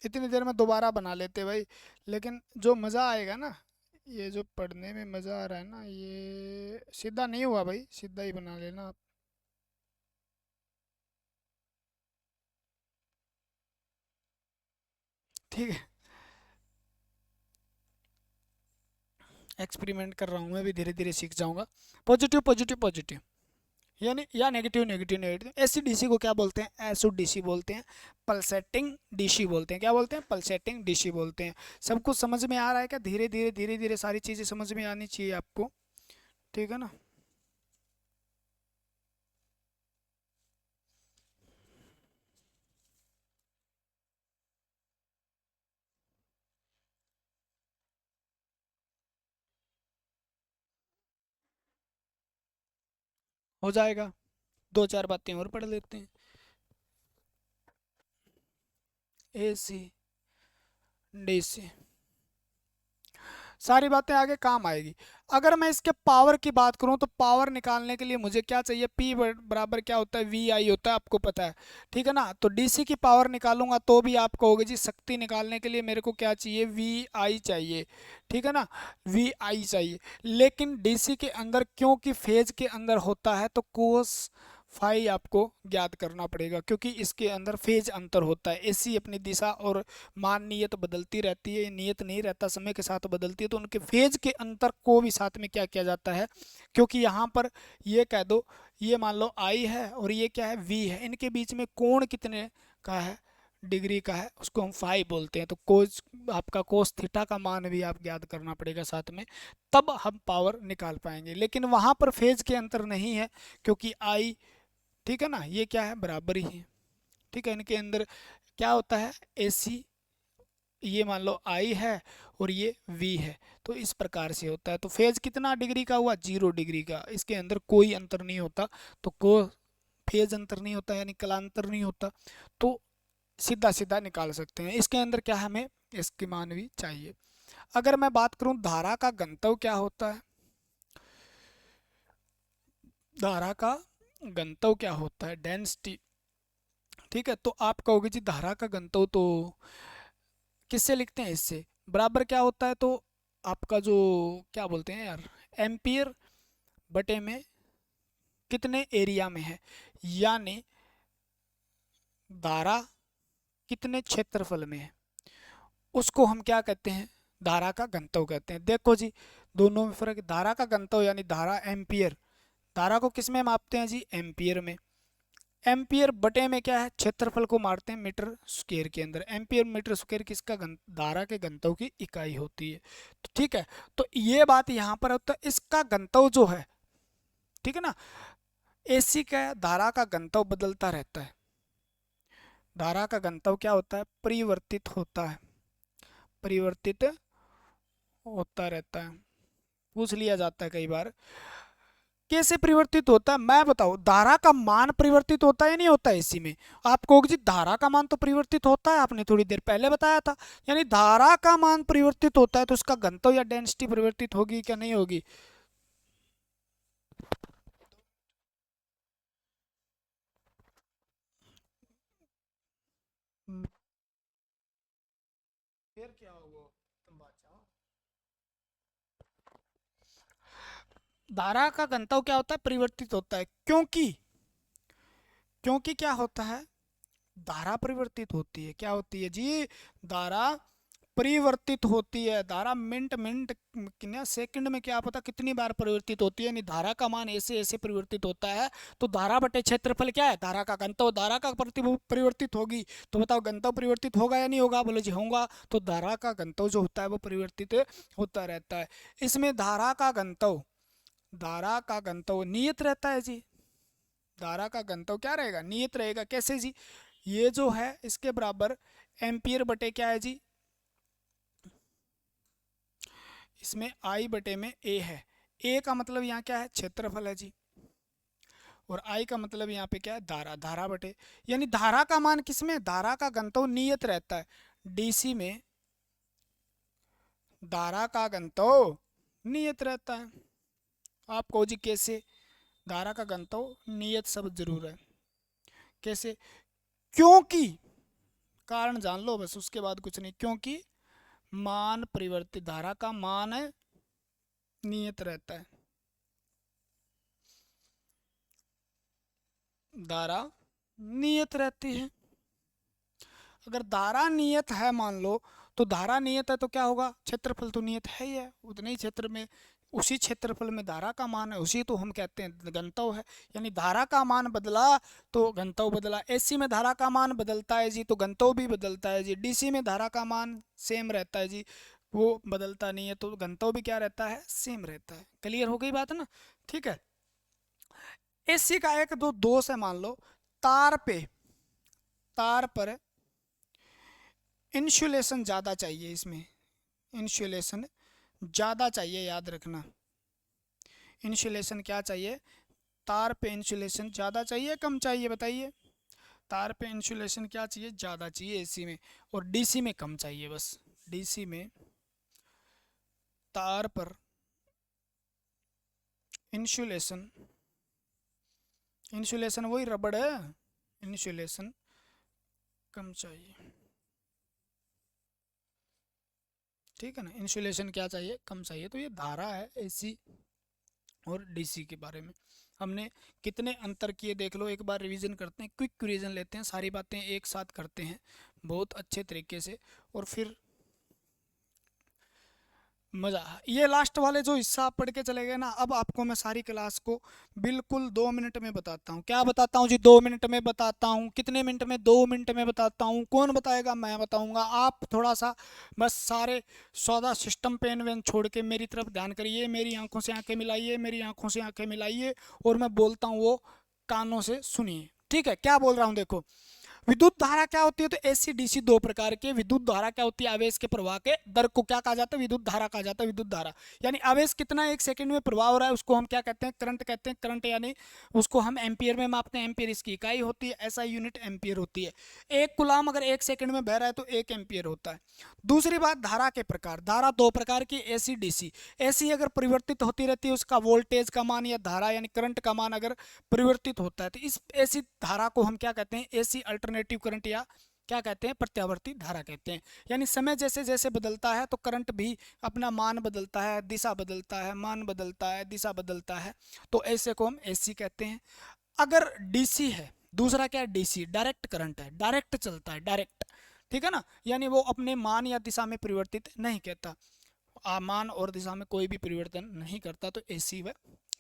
इतनी देर में दोबारा बना लेते भाई। लेकिन जो मज़ा आएगा ना, ये जो पढ़ने में मज़ा आ रहा है ना, ये सीधा नहीं हुआ भाई, सीधा ही बना लेना आप। ठीक है। एक्सपेरिमेंट कर रहा हूँ मैं भी, धीरे धीरे सीख जाऊंगा। पॉजिटिव पॉजिटिव पॉजिटिव, यानी या नेगेटिव नेगेटिव नेगेटिव। ऐसी डीसी को क्या बोलते हैं, एसिड डीसी बोलते हैं, पल्सेटिंग डीसी बोलते हैं। क्या बोलते हैं, पल्सेटिंग डीसी बोलते हैं। सब कुछ समझ में आ रहा है क्या, धीरे धीरे धीरे धीरे सारी चीज़ें समझ में आनी चाहिए आपको। ठीक है ना। हो जाएगा, 2 4 बातें और पढ़ लेते हैं। एसी डीसी सारी बातें आगे काम आएगी। अगर मैं इसके पावर की बात करूं तो पावर निकालने के लिए मुझे क्या चाहिए, पी बराबर क्या होता है, वी आई होता है, आपको पता है। ठीक है ना। तो डीसी की पावर निकालूंगा तो भी आप कहोगे जी शक्ति निकालने के लिए मेरे को क्या चाहिए, वी आई चाहिए। ठीक है ना, वी आई चाहिए। लेकिन डीसी के अंदर क्योंकि फेज के अंदर होता है तो कोस फाई आपको ज्ञात करना पड़ेगा, क्योंकि इसके अंदर फेज अंतर होता है। एसी अपनी दिशा और मान नियत बदलती रहती है, नियत नहीं रहता, समय के साथ बदलती है, तो उनके फेज के अंतर को भी साथ में क्या किया जाता है, क्योंकि यहाँ पर ये कह दो, ये मान लो आई है और ये क्या है, वी है, इनके बीच में कोण कितने का है, डिग्री का है, उसको हम फाई बोलते हैं। तो कोस, आपका कोस थीटा का मान भी आप याद करना पड़ेगा साथ में, तब हम पावर निकाल पाएंगे। लेकिन वहाँ पर फेज के अंतर नहीं है, क्योंकि आई, ठीक है ना, ये क्या है, बराबर ही है। ठीक है, इनके अंदर क्या होता है, एसी, ये मान लो आई है और ये वी है, तो इस प्रकार से होता है। तो फेज कितना डिग्री का हुआ, 0 डिग्री का, इसके अंदर कोई अंतर नहीं होता। तो को फेज अंतर नहीं होता, यानी कलांतर नहीं होता, तो सीधा सीधा निकाल सकते हैं। इसके अंदर क्या, हमें इसकी मान भी चाहिए। अगर मैं बात करूं धारा का घनत्व क्या होता है, धारा का घनत्व क्या होता है, डेंसिटी। ठीक है, तो आप कहोगे जी धारा का घनत्व तो किससे लिखते हैं, इससे बराबर क्या होता है, तो आपका जो क्या बोलते हैं यार, एम्पियर बटे में कितने एरिया में है, यानी धारा कितने क्षेत्रफल में है, उसको हम क्या कहते हैं, धारा का घनत्व कहते हैं। देखो जी, दोनों में फर्क है। धारा का घनत्व यानी धारा एम्पियर, धारा को किस में मापते हैं जी, एम्पियर में। एम्पियर बटे में क्या है, क्षेत्रफल को मारते हैं मीटर स्क्वायर के अंदर। एम्पियर मीटर स्क्वायर किसका घन, धारा के घनत्व की इकाई होती है। तो ठीक है, तो ये बात यहाँ पर होता है, इसका घनत्व जो है, ठीक है ना, एसी का धारा का घनत्व बदलता रहता है। धारा का घनत्व क्या होता है, परिवर्तित होता है, परिवर्तित होता रहता है। पूछ लिया जाता है कई बार, कैसे परिवर्तित होता है, मैं बताऊं, धारा का मान परिवर्तित होता है या नहीं होता है इसी में। आप कहोगे जी धारा का मान तो परिवर्तित होता है, आपने थोड़ी देर पहले बताया था, यानी धारा का मान परिवर्तित होता है, तो उसका घनत्व या डेंसिटी परिवर्तित होगी क्या, नहीं होगी। फिर क्या होगा, तुम बात जाओ। धारा का घनत्व क्या होता है, परिवर्तित होता है, क्योंकि क्योंकि क्या होता है, धारा परिवर्तित होती है, क्या होती है जी, धारा परिवर्तित होती है। धारा मिनट मिनट कितना सेकंड में क्या पता कितनी बार परिवर्तित होती है, यानी धारा का मान ऐसे ऐसे परिवर्तित होता है। तो धारा बटे क्षेत्रफल क्या है, धारा का घनत्व, धारा का परिवर्तित होगी, तो बताओ घनत्व परिवर्तित होगा या नहीं होगा, बोलो जी होगा। तो धारा का घनत्व जो होता है वो परिवर्तित होता रहता है। इसमें धारा का घनत्व, धारा का घनत्व नियत रहता है जी। धारा का घनत्व क्या रहेगा, नियत रहेगा। कैसे जी, ये जो है इसके बराबर एम्पियर बटे क्या है जी, इसमें आई बटे में ए है। ए का मतलब यहाँ क्या है, क्षेत्रफल है जी, और आई का मतलब यहाँ पे क्या है, धारा, धारा बटे, यानी धारा का मान किसमें, धारा का घनत्व नियत रहता है डीसी में, धारा का घनत्व नियत रहता है। आप कहो जी कैसे, धारा का घनत्व नियत शब्द जरूर है, कैसे, क्योंकि, कारण जान लो बस, उसके बाद कुछ नहीं, क्योंकि मान परिवर्तित, धारा का मान नियत रहता है, धारा नियत रहती है। अगर धारा नियत है मान लो, तो धारा नियत है तो क्या होगा, क्षेत्रफल तो नियत है ही है, उतने ही क्षेत्र में, उसी क्षेत्रफल में धारा का मान है, उसी तो हम कहते हैं घनत्व है। यानी धारा का मान बदला तो घनत्व बदला। एसी में धारा का मान बदलता है जी, तो घनत्व भी बदलता है जी। डीसी में धारा का मान सेम रहता है जी, वो बदलता नहीं है, तो घनत्व भी क्या रहता है, सेम रहता है। क्लियर हो गई बात ना, ठीक है। एसी का एक दो दोष है, मान लो तार पे, तार पर इंसुलेशन ज़्यादा चाहिए, इसमें इंसुलेशन ज़्यादा चाहिए, याद रखना। इंसुलेशन क्या चाहिए, तार पे इंसुलेशन ज़्यादा चाहिए कम चाहिए, बताइए। तार पे इंसुलेशन क्या चाहिए, ज़्यादा चाहिए एसी में, और डीसी में कम चाहिए बस। डीसी में तार पर इंसुलेशन, इंसुलेशन वही रबड़ है, इंसुलेशन कम चाहिए, ठीक है ना। इंसुलेशन क्या चाहिए, कम चाहिए। तो ये धारा है एसी और डीसी के बारे में हमने कितने अंतर किए देख लो। एक बार रिवीजन करते हैं, क्विक रिवीजन लेते हैं, सारी बातें एक साथ करते हैं बहुत अच्छे तरीके से, और फिर मजा। ये लास्ट वाले जो हिस्सा आप पढ़ के चले गए ना, अब आपको मैं सारी क्लास को बिल्कुल 2 मिनट में बताता हूँ। क्या बताता हूँ जी? 2 मिनट में बताता हूँ। कितने मिनट में? 2 मिनट में बताता हूँ। कौन बताएगा? मैं बताऊंगा। आप थोड़ा सा बस सारे सौदा सिस्टम पेन वेन छोड़ के मेरी तरफ ध्यान करिए, मेरी आंखों से आंखें मिलाइए, मेरी आंखों से आंखें मिलाइए, और मैं बोलता हूँ वो कानों से सुनिए। ठीक है? क्या बोल रहा हूँ देखो। विद्युत धारा क्या होती है? तो एसी डीसी दो प्रकार के। विद्युत धारा क्या होती है? आवेश के प्रवाह के दर को क्या कहा जाता है? विद्युत धारा कहा जाता है। विद्युत धारा यानी आवेश कितना एक सेकंड में प्रवाह हो रहा है, उसको हम क्या कहते हैं? करंट कहते हैं। करंट यानी उसको हम एम्पियर में मापते हैं। एम्पियर इसकी इकाई होती है, ऐसा यूनिट एम्पियर होती है। एक कुलाम अगर एक सेकंड में बह रहा है तो 1 एम्पियर होता है। दूसरी बात, धारा के प्रकार। धारा दो प्रकार की, एसी डीसी। एसी अगर परिवर्तित होती रहती है, उसका वोल्टेज का मान या धारा यानी करंट का मान अगर परिवर्तित होता है, तो इस एसी धारा को हम क्या कहते हैं? एसी अल्टरनेटिव करंट या क्या कहते हैं? प्रत्यावर्ती धारा कहते हैं। यानी समय जैसे जैसे बदलता है तो करंट भी अपना मान बदलता है, दिशा बदलता है, मान बदलता है, दिशा बदलता है। तो ऐसे को हम एसी कहते हैं। अगर डीसी है, दूसरा क्या है? डीसी डायरेक्ट करंट है, डायरेक्ट चलता है, डायरेक्ट। ठीक है ना? यानी वो अपने मान या दिशा में परिवर्तित नहीं कहता, मान और दिशा में कोई भी परिवर्तन नहीं करता। तो एसी व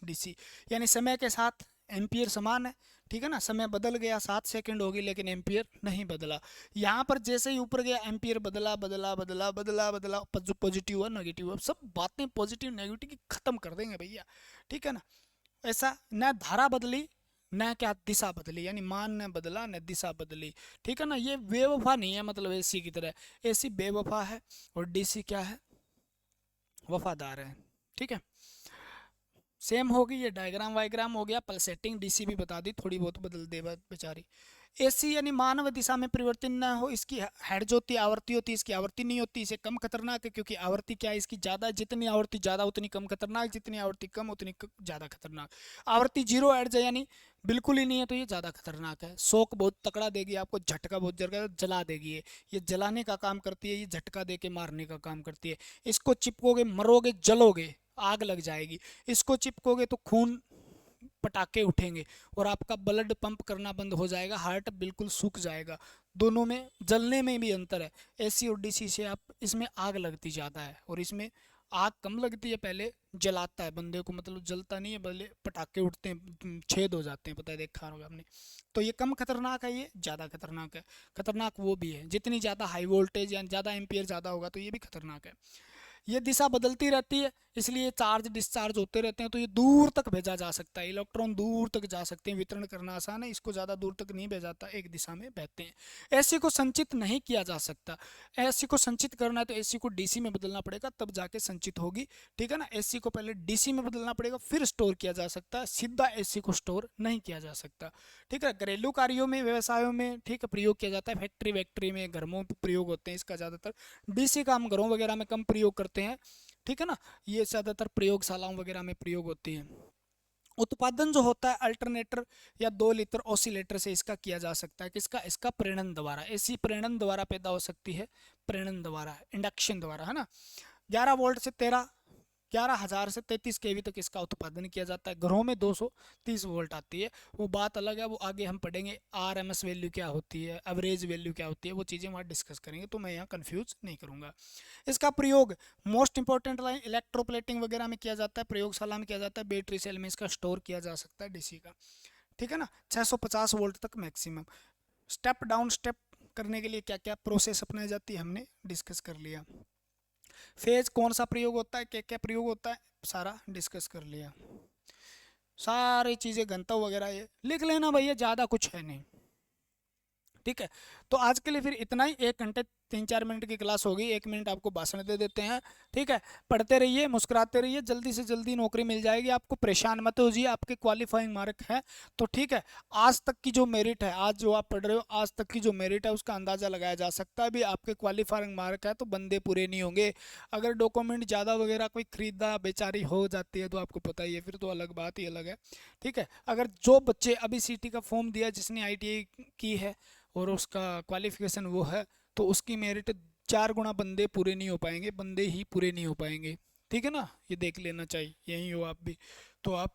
डीसी यानी समय के साथ एम्पियर समान है। ठीक है ना? समय बदल गया, 7 सेकंड होगी, लेकिन एम्पियर नहीं बदला। यहाँ पर जैसे ही ऊपर गया एम्पियर बदला बदला बदला बदला बदला, पॉजिटिव हुआ नेगेटिव हुआ, सब बातें पॉजिटिव नेगेटिव की खत्म कर देंगे भैया। ठीक है ना? ऐसा न धारा बदली न क्या दिशा बदली, यानी मान न बदला न दिशा बदली। ठीक है ना? ये बेवफा नहीं है, मतलब एसी की तरह। एसी बेवफा है और डीसी क्या है? वफादार है। ठीक है? सेम होगी। ये डायग्राम वायग्राम हो गया। पल्सेटिंग डीसी भी बता दी, थोड़ी बहुत बदल दे बेचारी। एसी यानी मानव दिशा में परिवर्तन न हो, इसकी हेड जो होती है आवृत्ति होती है, इसकी आवृत्ति नहीं होती, इसे कम खतरनाक है। क्योंकि आवृत्ति क्या है इसकी? ज़्यादा। जितनी आवृत्ति ज़्यादा उतनी कम खतरनाक, जितनी आवृत्ति कम उतनी ज़्यादा खतरनाक। आवृत्ति जीरो हेड है यानी बिल्कुल ही नहीं है, तो ये ज़्यादा खतरनाक है। शौक बहुत तकड़ा देगी आपको, झटका बहुत जगह जला देगी। ये जलाने का काम करती है, ये झटका दे के मारने का काम करती है। इसको चिपकोगे मरोगे, जलोगे, आग लग जाएगी। इसको चिपकोगे तो खून पटाखे उठेंगे और आपका ब्लड पंप करना बंद हो जाएगा, हार्ट बिल्कुल सूख जाएगा। दोनों में जलने में भी अंतर है। एसी और डीसी से आप इसमें आग लगती ज़्यादा है और इसमें आग कम लगती है। पहले जलाता है बंदे को, मतलब जलता नहीं है, बल्कि पटाखे उठते हैं, छेद हो जाते हैं, पता है, देखा होगा आपने। तो ये कम खतरनाक है, ये ज़्यादा खतरनाक है। खतरनाक वो भी है, जितनी ज़्यादा हाई वोल्टेज या ज़्यादा एम्पियर ज़्यादा होगा तो ये भी खतरनाक है। ये दिशा बदलती रहती है, इसलिए चार्ज डिस्चार्ज होते रहते हैं। तो ये दूर तक भेजा जा सकता है, इलेक्ट्रॉन दूर तक जा सकते हैं, वितरण करना आसान है। इसको ज़्यादा दूर तक नहीं भेजा जाता, एक दिशा में बहते हैं। एसी को संचित नहीं किया जा सकता। एसी को संचित करना है तो एसी को डीसी में बदलना पड़ेगा, तब जाके संचित होगी। ठीक है ना? एसी को पहले डीसी में बदलना पड़ेगा, फिर स्टोर किया जा सकता है। सीधा एसी को स्टोर नहीं किया जा सकता। ठीक है? घरेलू कार्यों में, व्यवसायों में, ठीक है, प्रयोग किया जाता है। फैक्ट्री वैक्ट्री में, घरों में प्रयोग होते हैं इसका ज़्यादातर। डीसी का हम घरों वगैरह में कम प्रयोग करते हैं। ठीक है ना? ये ज़्यादातर प्रयोगशालाओं वगैरह में प्रयोग होती है। उत्पादन जो होता है अल्टरनेटर या 2 लीटर ऑसिलेटर से इसका किया जा सकता है। किसका? इसका प्रेरण द्वारा। एसी प्रेरण द्वारा पैदा हो सकती है, प्रेरण द्वारा, इंडक्शन द्वारा, है ना? 11 वोल्ट से 11,000 से 33 केवी तक इसका उत्पादन किया जाता है। घरों में 230 वोल्ट आती है, वो बात अलग है, वो आगे हम पढ़ेंगे। आरएमएस वैल्यू क्या होती है, एवरेज वैल्यू क्या होती है, वो चीज़ें वहाँ डिस्कस करेंगे, तो मैं यहाँ कंफ्यूज नहीं करूँगा। इसका प्रयोग मोस्ट इंपॉर्टेंट लाइन इलेक्ट्रोप्लेटिंग वगैरह में किया जाता है, प्रयोगशाला में किया जाता है। बैटरी सेल में इसका स्टोर किया जा सकता है डीसी का। ठीक है ना? 650 वोल्ट तक मैक्सिमम। स्टेप डाउन स्टेप करने के लिए क्या क्या प्रोसेस अपनाई जाती है हमने डिस्कस कर लिया। फेज कौन सा प्रयोग होता है, क्या क्या प्रयोग होता है, सारा डिस्कस कर लिया। सारी चीज़ें घनत्व वगैरह ये लिख लेना भैया, ज़्यादा कुछ है नहीं। ठीक है? तो आज के लिए फिर इतना ही। 1 घंटे 3-4 मिनट की क्लास होगी, 1 मिनट आपको भाषण दे देते हैं। ठीक है? पढ़ते रहिए, मुस्कुराते रहिए, जल्दी से जल्दी नौकरी मिल जाएगी आपको। परेशान मत होइए, आपके क्वालिफाइंग मार्क है तो ठीक है। आज तक की जो मेरिट है, आज जो आप पढ़ रहे हो, आज तक की जो मेरिट है उसका अंदाज़ा लगाया जा सकता है। भी आपके क्वालिफाइंग मार्क है तो बंदे पूरे नहीं होंगे। अगर डॉक्यूमेंट ज़्यादा वगैरह कोई खरीदा बेचारी हो जाती है तो आपको पता ही है, फिर तो अलग बात ही अलग है। ठीक है? अगर जो बच्चे अभी सीटी का फॉर्म दिया, जिसने ITI की है और उसका क्वालिफिकेशन वो है, तो उसकी मेरिट 4 गुना बंदे पूरे नहीं हो पाएंगे, बंदे ही पूरे नहीं हो पाएंगे। ठीक है ना? ये देख लेना चाहिए, यही हो आप भी तो आप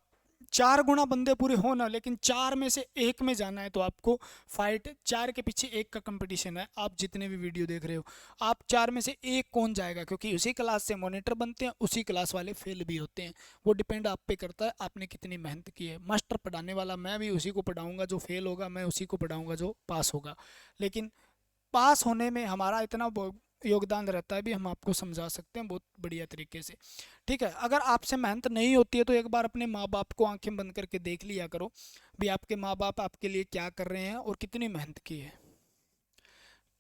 4 गुना बंदे पूरे हो ना, लेकिन 4 में से एक में जाना है तो आपको फाइट 4 के पीछे एक का कंपटीशन है। आप जितने भी वीडियो देख रहे हो, आप 4 में से एक कौन जाएगा, क्योंकि उसी क्लास से मॉनिटर बनते हैं, उसी क्लास वाले फेल भी होते हैं। वो डिपेंड आप पे करता है आपने कितनी मेहनत की है। मास्टर पढ़ाने वाला मैं भी उसी को पढ़ाऊंगा जो फेल होगा, मैं उसी को पढ़ाऊंगा जो पास होगा। लेकिन पास होने में हमारा इतना योगदान रहता है भी, हम आपको समझा सकते हैं बहुत बढ़िया तरीके से। ठीक है, अगर आपसे मेहनत नहीं होती है तो एक बार अपने माँ बाप को आंखें बंद करके देख लिया करो भी आपके माँ बाप आपके लिए क्या कर रहे हैं और कितनी मेहनत की है,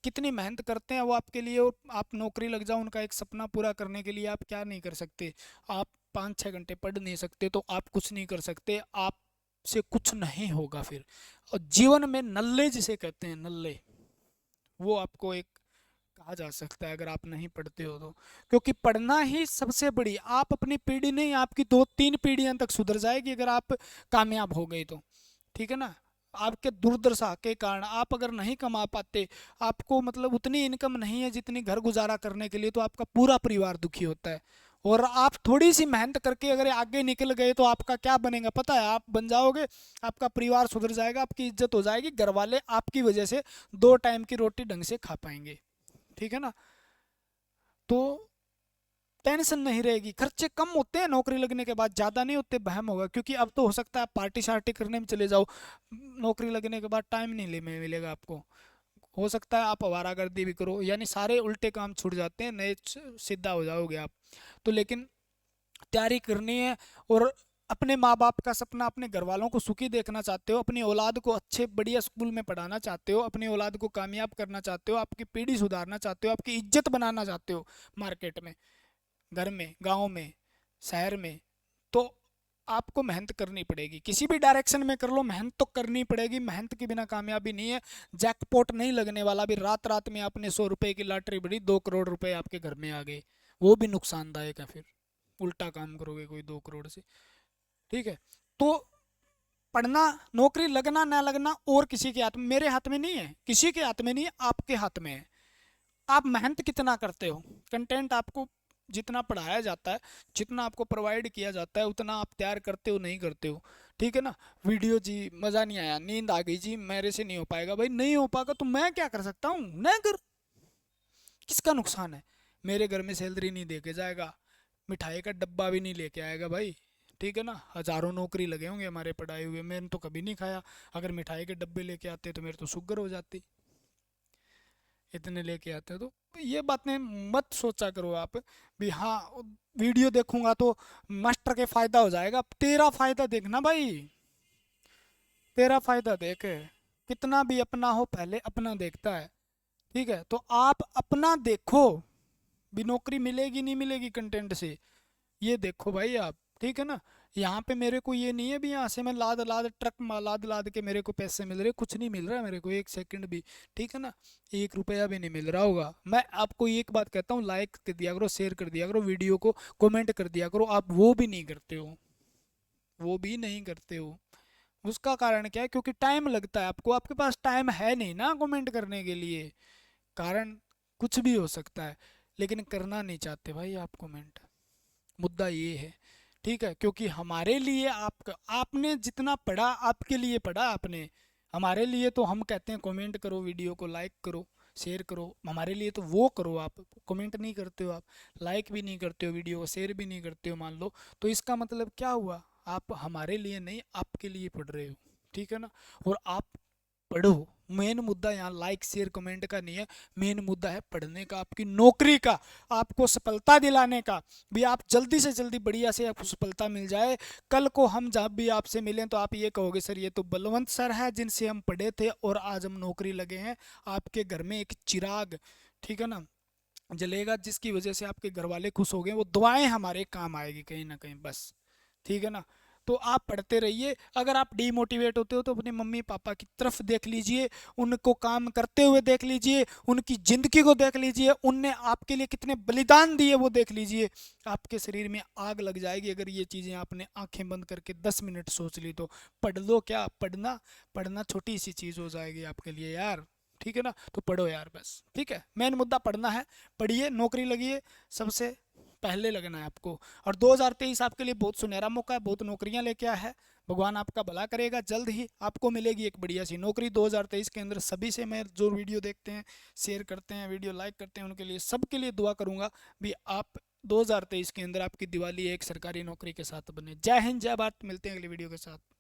कितनी मेहनत करते हैं वो आपके लिए। और आप नौकरी लग जाओ, उनका एक सपना पूरा करने के लिए आप क्या नहीं कर सकते। आप 5-6 घंटे पढ़ नहीं सकते तो आप कुछ नहीं कर सकते, आप से कुछ नहीं होगा फिर। और जीवन में नल्ले जिसे कहते हैं, नल्ले, वो आपको एक कहा जा सकता है अगर आप नहीं पढ़ते हो तो। क्योंकि पढ़ना ही सबसे बड़ी, आप अपनी पीढ़ी नहीं, आपकी 2-3 पीढ़ियां तक सुधर जाएगी अगर आप कामयाब हो गए तो। ठीक है ना। आपके दुर्दशा के कारण आप अगर नहीं कमा पाते, आपको मतलब उतनी इनकम नहीं है जितनी घर गुजारा करने के लिए, तो आपका पूरा परिवार दुखी होता है। और आप थोड़ी सी मेहनत करके अगर आगे निकल गए तो आपका क्या बनेगा पता है, आप बन जाओगे, आपका परिवार सुधर जाएगा, आपकी इज्जत हो जाएगी, घर वाले आपकी वजह से 2 टाइम की रोटी ढंग से खा पाएंगे। ठीक है ना। तो टेंशन नहीं रहेगी, खर्चे कम होते हैं नौकरी लगने के बाद, ज़्यादा नहीं होते, बहम होगा। क्योंकि अब तो हो सकता है आप पार्टी शार्टी करने में चले जाओ, नौकरी लगने के बाद टाइम नहीं ले में मिलेगा आपको। हो सकता है आप आवारागर्दी भी करो, यानी सारे उल्टे काम छूट जाते हैं, नए सीधा हो जाओगे आप। तो लेकिन तैयारी करनी है। और अपने माँ बाप का सपना, अपने घर वालों को सुखी देखना चाहते हो, अपनी औलाद को अच्छे बढ़िया स्कूल में पढ़ाना चाहते हो, अपनी औलाद को कामयाब करना चाहते हो, आपकी पीढ़ी सुधारना चाहते हो, आपकी इज्जत बनाना चाहते हो मार्केट में, घर में, गांव में, शहर में, तो आपको मेहनत करनी पड़ेगी। किसी भी डायरेक्शन में कर लो, मेहनत तो करनी पड़ेगी। मेहनत के बिना कामयाबी नहीं है। जैकपॉट नहीं लगने वाला भी, रात रात में आपने 100 रुपए की लॉटरी बड़ी, 2 करोड़ रुपए आपके घर में आ गए, वो भी नुकसानदायक है। फिर उल्टा काम करोगे कोई 2 करोड़ से। ठीक है। तो पढ़ना, नौकरी लगना ना लगना और किसी के हाथ में, मेरे हाथ में नहीं है, किसी के हाथ में नहीं है, आपके हाथ में है। आप मेहनत कितना करते हो, कंटेंट आपको जितना पढ़ाया जाता है, जितना आपको प्रोवाइड किया जाता है, उतना आप तैयार करते हो नहीं करते हो। ठीक है ना। वीडियो जी मज़ा नहीं आया, नींद आ गई जी, मेरे से नहीं हो पाएगा, भाई नहीं हो पाएगा तो मैं क्या कर सकता हूँ, न कर, किसका नुकसान है। मेरे घर में सैलरी नहीं दे के जाएगा, मिठाई का डब्बा भी नहीं लेके आएगा भाई। ठीक है ना। हजारों नौकरी लगे होंगे हमारे पढ़ाए हुए, मैंने तो कभी नहीं खाया। अगर मिठाई के डब्बे लेके आते तो मेरे तो शुगर हो जाती, इतने लेके आते हो। तो ये बातें मत सोचा करो आप भी, हाँ वीडियो देखूंगा तो मास्टर के फायदा हो जाएगा। तेरा फायदा देखना भाई, तेरा फायदा देख। कितना भी अपना हो पहले अपना देखता है। ठीक है, तो आप अपना देखो, भी नौकरी मिलेगी नहीं मिलेगी कंटेंट से, ये देखो भाई आप। ठीक है ना। यहाँ पे मेरे को ये नहीं है भी यहाँ से मैं लाद लाद ट्रक लाद लाद के मेरे को पैसे मिल रहे, कुछ नहीं मिल रहा है मेरे को 1 सेकंड भी। ठीक है ना। 1 रुपया भी नहीं मिल रहा होगा। मैं आपको एक बात कहता हूँ, लाइक कर दिया करो, शेयर कर दिया करो वीडियो को, कमेंट कर दिया करो, आप वो भी नहीं करते हो, वो भी नहीं करते हो। उसका कारण क्या है, क्योंकि टाइम लगता है आपको, आपके पास टाइम है नहीं ना कमेंट करने के लिए। कारण कुछ भी हो सकता है, लेकिन करना नहीं चाहते भाई आप कमेंट, मुद्दा ये है। ठीक है, क्योंकि हमारे लिए आपने जितना पढ़ा आपके लिए पढ़ा आपने, हमारे लिए तो हम कहते हैं कमेंट करो, वीडियो को लाइक करो, शेयर करो, हमारे लिए तो वो करो। आप कमेंट नहीं करते हो, आप लाइक भी नहीं करते हो, वीडियो को शेयर भी नहीं करते हो मान लो, तो इसका मतलब क्या हुआ, आप हमारे लिए नहीं आपके लिए पढ़ रहे हो। ठीक है ना। और आप पढ़ो। मेन मुद्दा यहाँ लाइक शेयर कमेंट का नहीं है, मेन मुद्दा है पढ़ने का, आपकी नौकरी का, आपको सफलता दिलाने का। भी आप जल्दी से जल्दी बढ़िया से आपको सफलता मिल जाए। कल को हम जब भी आपसे मिलें तो आप ये कहोगे सर ये तो बलवंत सर है जिनसे हम पढ़े थे और आज हम नौकरी लगे हैं। आपके घर में एक चिराग, ठीक है ना, जलेगा, जिसकी वजह से आपके घर वाले खुश हो गए, वो दुआएं हमारे काम आएगी कहीं ना कहीं बस। ठीक है ना। तो आप पढ़ते रहिए। अगर आप डीमोटिवेट होते हो तो अपने मम्मी पापा की तरफ देख लीजिए, उनको काम करते हुए देख लीजिए, उनकी ज़िंदगी को देख लीजिए, उनने आपके लिए कितने बलिदान दिए वो देख लीजिए। आपके शरीर में आग लग जाएगी अगर ये चीज़ें आपने आंखें बंद करके 10 मिनट सोच ली तो। पढ़ लो, क्या पढ़ना, पढ़ना छोटी सी चीज़ हो जाएगी आपके लिए यार। ठीक है ना। तो पढ़ो यार बस। ठीक है, मेन मुद्दा पढ़ना है, पढ़िए, नौकरी लगिए सबसे पहले लगना है आपको। और 2023 आपके लिए बहुत सुनहरा मौका है, बहुत नौकरियां लेके आया है। भगवान आपका भला करेगा, जल्द ही आपको मिलेगी एक बढ़िया सी नौकरी 2023 के अंदर। सभी से मैं जो वीडियो देखते हैं, शेयर करते हैं, वीडियो लाइक करते हैं, उनके लिए सबके लिए दुआ करूंगा भी आप 2023 के अंदर आपकी दिवाली एक सरकारी नौकरी के साथ बने। जय हिंद, जय भारत। मिलते हैं अगली वीडियो के साथ।